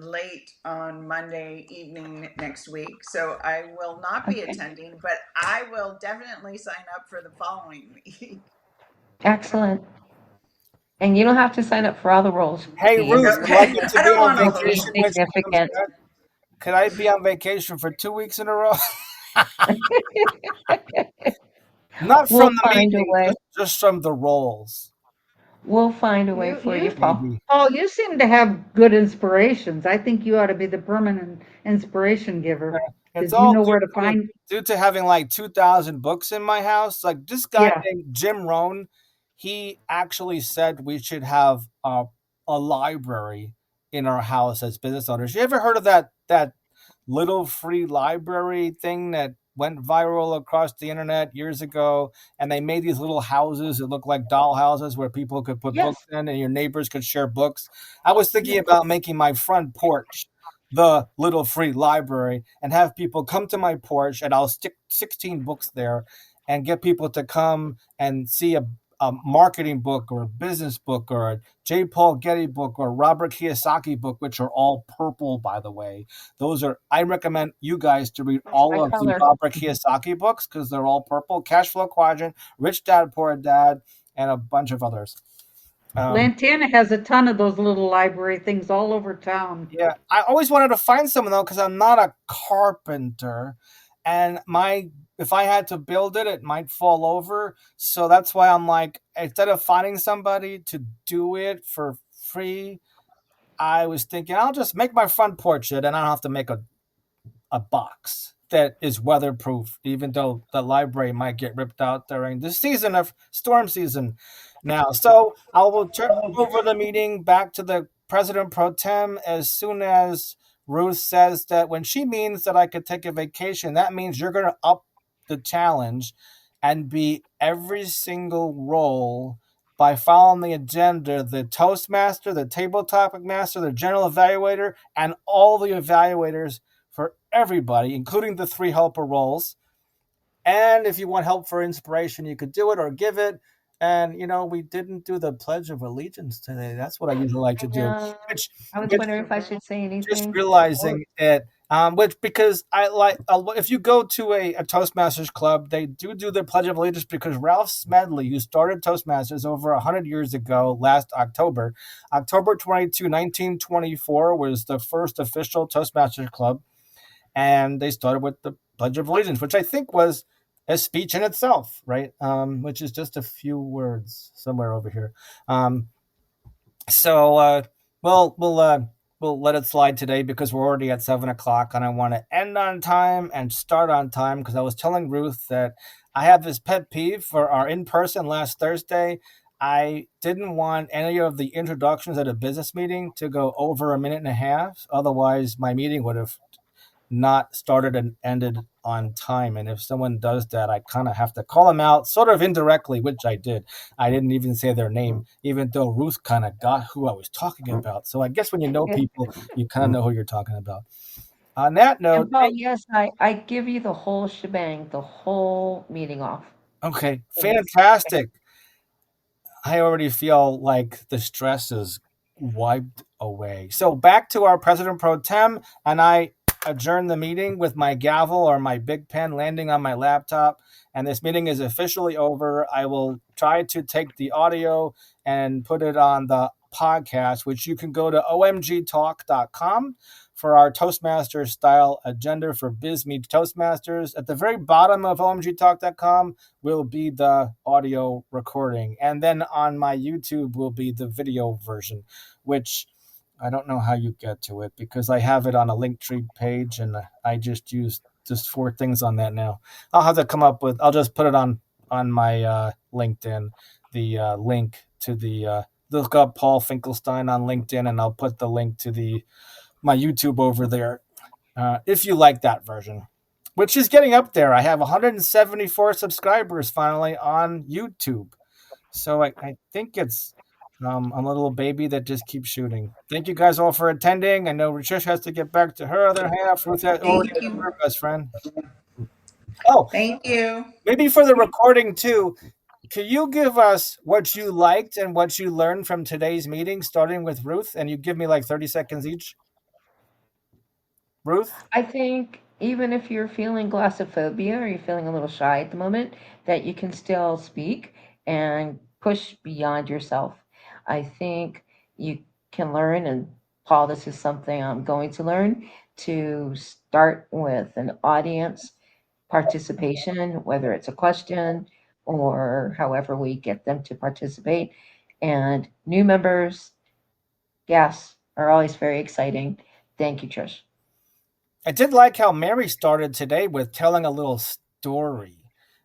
late on Monday evening next week. So I will not be Okay. attending, but I will definitely sign up for the following week. Excellent. And you don't have to sign up for all the roles. hey, The Ruth would like Okay. you inspiration to I be don't on want will all the be vacation when roles. she comes significant. back. Could I be on vacation for 2 weeks in a row? Not We'll from the find a meeting, way. just from the roles. We'll find a way You for you, you Paul. Maybe. Paul, you seem to have good inspirations. I think you ought to be the permanent inspiration giver. It's Did you all know where to find? due to having like 2,000 books in my house. Like this guy Yeah. named Jim Rohn, he actually said we should have a library in our house as business owners. You ever heard of that little free library thing that went viral across the internet years ago? And they made these little houses that look like doll houses where people could put books Yes, in and your neighbors could share books. I was thinking yes. about making my front porch the little free library and have people come to my porch, and I'll stick 16 books there and get people to come and see a marketing book or a business book or a J. Paul Getty book or Robert Kiyosaki book, which are all purple, by the way. Those are, I recommend you guys to read That's my all of the color. Robert Kiyosaki books because they're all purple. Cash Flow Quadrant, Rich Dad, Poor Dad, and a bunch of others. Um, Lantana has a ton of those little library things all over town. Yeah, I always wanted to find some though because I'm not a carpenter, and my if I had to build it, it might fall over. So that's why I'm like, instead of finding somebody to do it for free, I was thinking I'll just make my front porch it, and I don't have to make a box that is weatherproof, even though the library might get ripped out during the season of storm season now. So I will turn over the meeting back to the president pro tem as soon as Ruth says that when she means that I could take a vacation, that means you're going to up the challenge and be every single role by following the agenda, the Toastmaster, the table topic master, the general evaluator, and all the evaluators for everybody, including the three helper roles. And if you want help for inspiration, you could do it or give it. And we didn't do the Pledge of Allegiance today. That's what I usually like to I do. know. Which, I was which wondering if I should say just anything. Or realizing it, which because I like if you go to a Toastmasters club, they do the Pledge of Allegiance because Ralph Smedley, who started Toastmasters over 100 years ago, last October 22, 1924, was the first official Toastmasters club, and they started with the Pledge of Allegiance, which I think was a speech in itself, right? Which is just a few words somewhere over here. Um, so we'll let it slide today because we're already at 7 o'clock, and I want to end on time and start on time because I was telling Ruth that I have this pet peeve for our in person last Thursday. I didn't want any of the introductions at a business meeting to go over a minute and a half. Otherwise, my meeting would have not started and ended on time. And if someone does that, I kind of have to call them out, sort of indirectly, which I did. I didn't even say their name, even though Ruth kind of got who I was talking about. So I guess when you know people, you kind of know who you're talking about. On that note, and Paul, yes, I give you the whole shebang, the whole meeting off. okay, fantastic. I already feel like the stress is wiped away. So back to our president pro tem, and I adjourn the meeting with my gavel or my big pen landing on my laptop. And this meeting is officially over. I will try to take the audio and put it on the podcast, which you can go to omgtalk.com for our Toastmasters style agenda for Biz Meets Toastmasters. At the very bottom of omgtalk.com will be the audio recording. And then on my YouTube will be the video version, which I don't know how you get to it because I have it on a Linktree page and I just 4 things on that now. I'll have to come up with, I'll just put it on my LinkedIn, the link to look up Paul Finkelstein on LinkedIn, and I'll put the link to my YouTube over there if you like that version, which is getting up there. I have 174 subscribers finally on YouTube. So I think it's a little baby that just keeps shooting. Thank you guys all for attending. I know Rajesh has to get back to her other half. Ruth has already Thank met you. her best friend. Oh, Thank you. maybe for the recording too. Can you give us what you liked and what you learned from today's meeting, starting with Ruth? And you give me like 30 seconds each. Ruth? I think even if you're feeling glossophobia or you're feeling a little shy at the moment, that you can still speak and push beyond yourself. I think you can learn, and Paul, this is something I'm going to learn, to start with an audience participation, whether it's a question or however we get them to participate. And new members, yes, are always very exciting. Thank you, Trish. I did like how Mary started today with telling a little story.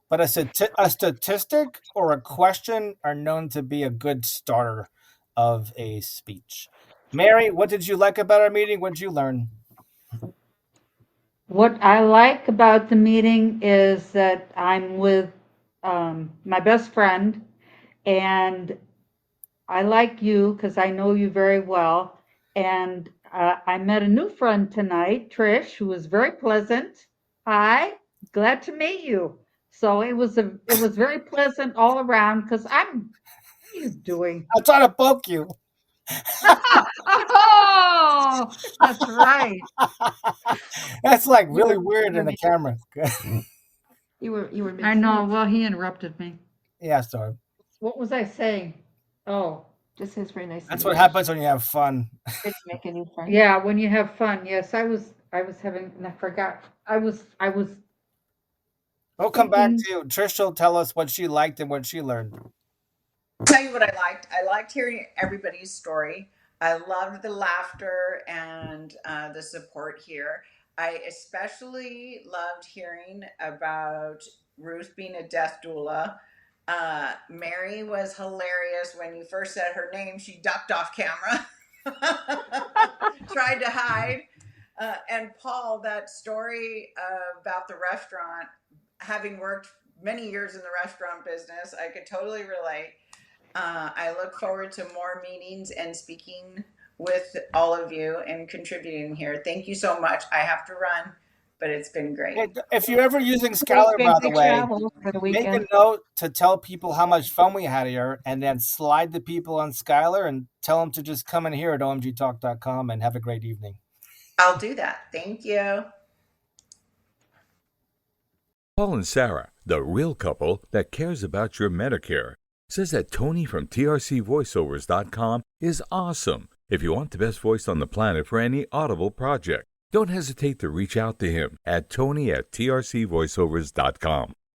But a statistic or a question are known to be a good starter of a speech. Mary, what did you like about our meeting? What did you learn? What I like about the meeting is that I'm with my best friend, and I like you because I know you very well. And I met a new friend tonight, Trish, who was very pleasant. Hi, glad to meet you. So it was very pleasant all around because what are you doing? I'm trying to poke you. Oh, that's right. That's like You really were weird you were in the making camera. you were I mixing know. it. Well, he interrupted me. Yeah, sorry. What was I saying? Oh, Just says very nice to That's what meet you. happens when you have fun. Good to make a new friend. yeah, when you have fun. Yes, I was having, and I forgot. I was We'll come back speaking. to you. Trish will tell us what she liked and what she learned. Tell you what I liked. I liked hearing everybody's story. I loved the laughter and the support here. I especially loved hearing about Ruth being a death doula. Mary was hilarious when you first said her name. She ducked off camera, tried to hide. And Paul, that story about the restaurant, having worked many years in the restaurant business, I could totally relate. I look forward to more meetings and speaking with all of you and contributing here. Thank you so much. I have to run, but it's been great. If you're ever using Safe Skylar, and by the safe way, travels for the make a weekend. note to tell people how much fun we had here and then slide the people on Skylar and tell them to just come in here at omgtalk.com and have a great evening. I'll do that. Thank you. Paul and Sarah, the real couple that cares about your Medicare, says that Tony from trcvoiceovers.com is awesome if you want the best voice on the planet for any Audible project. Don't hesitate to reach out to him at Tony at trcvoiceovers.com.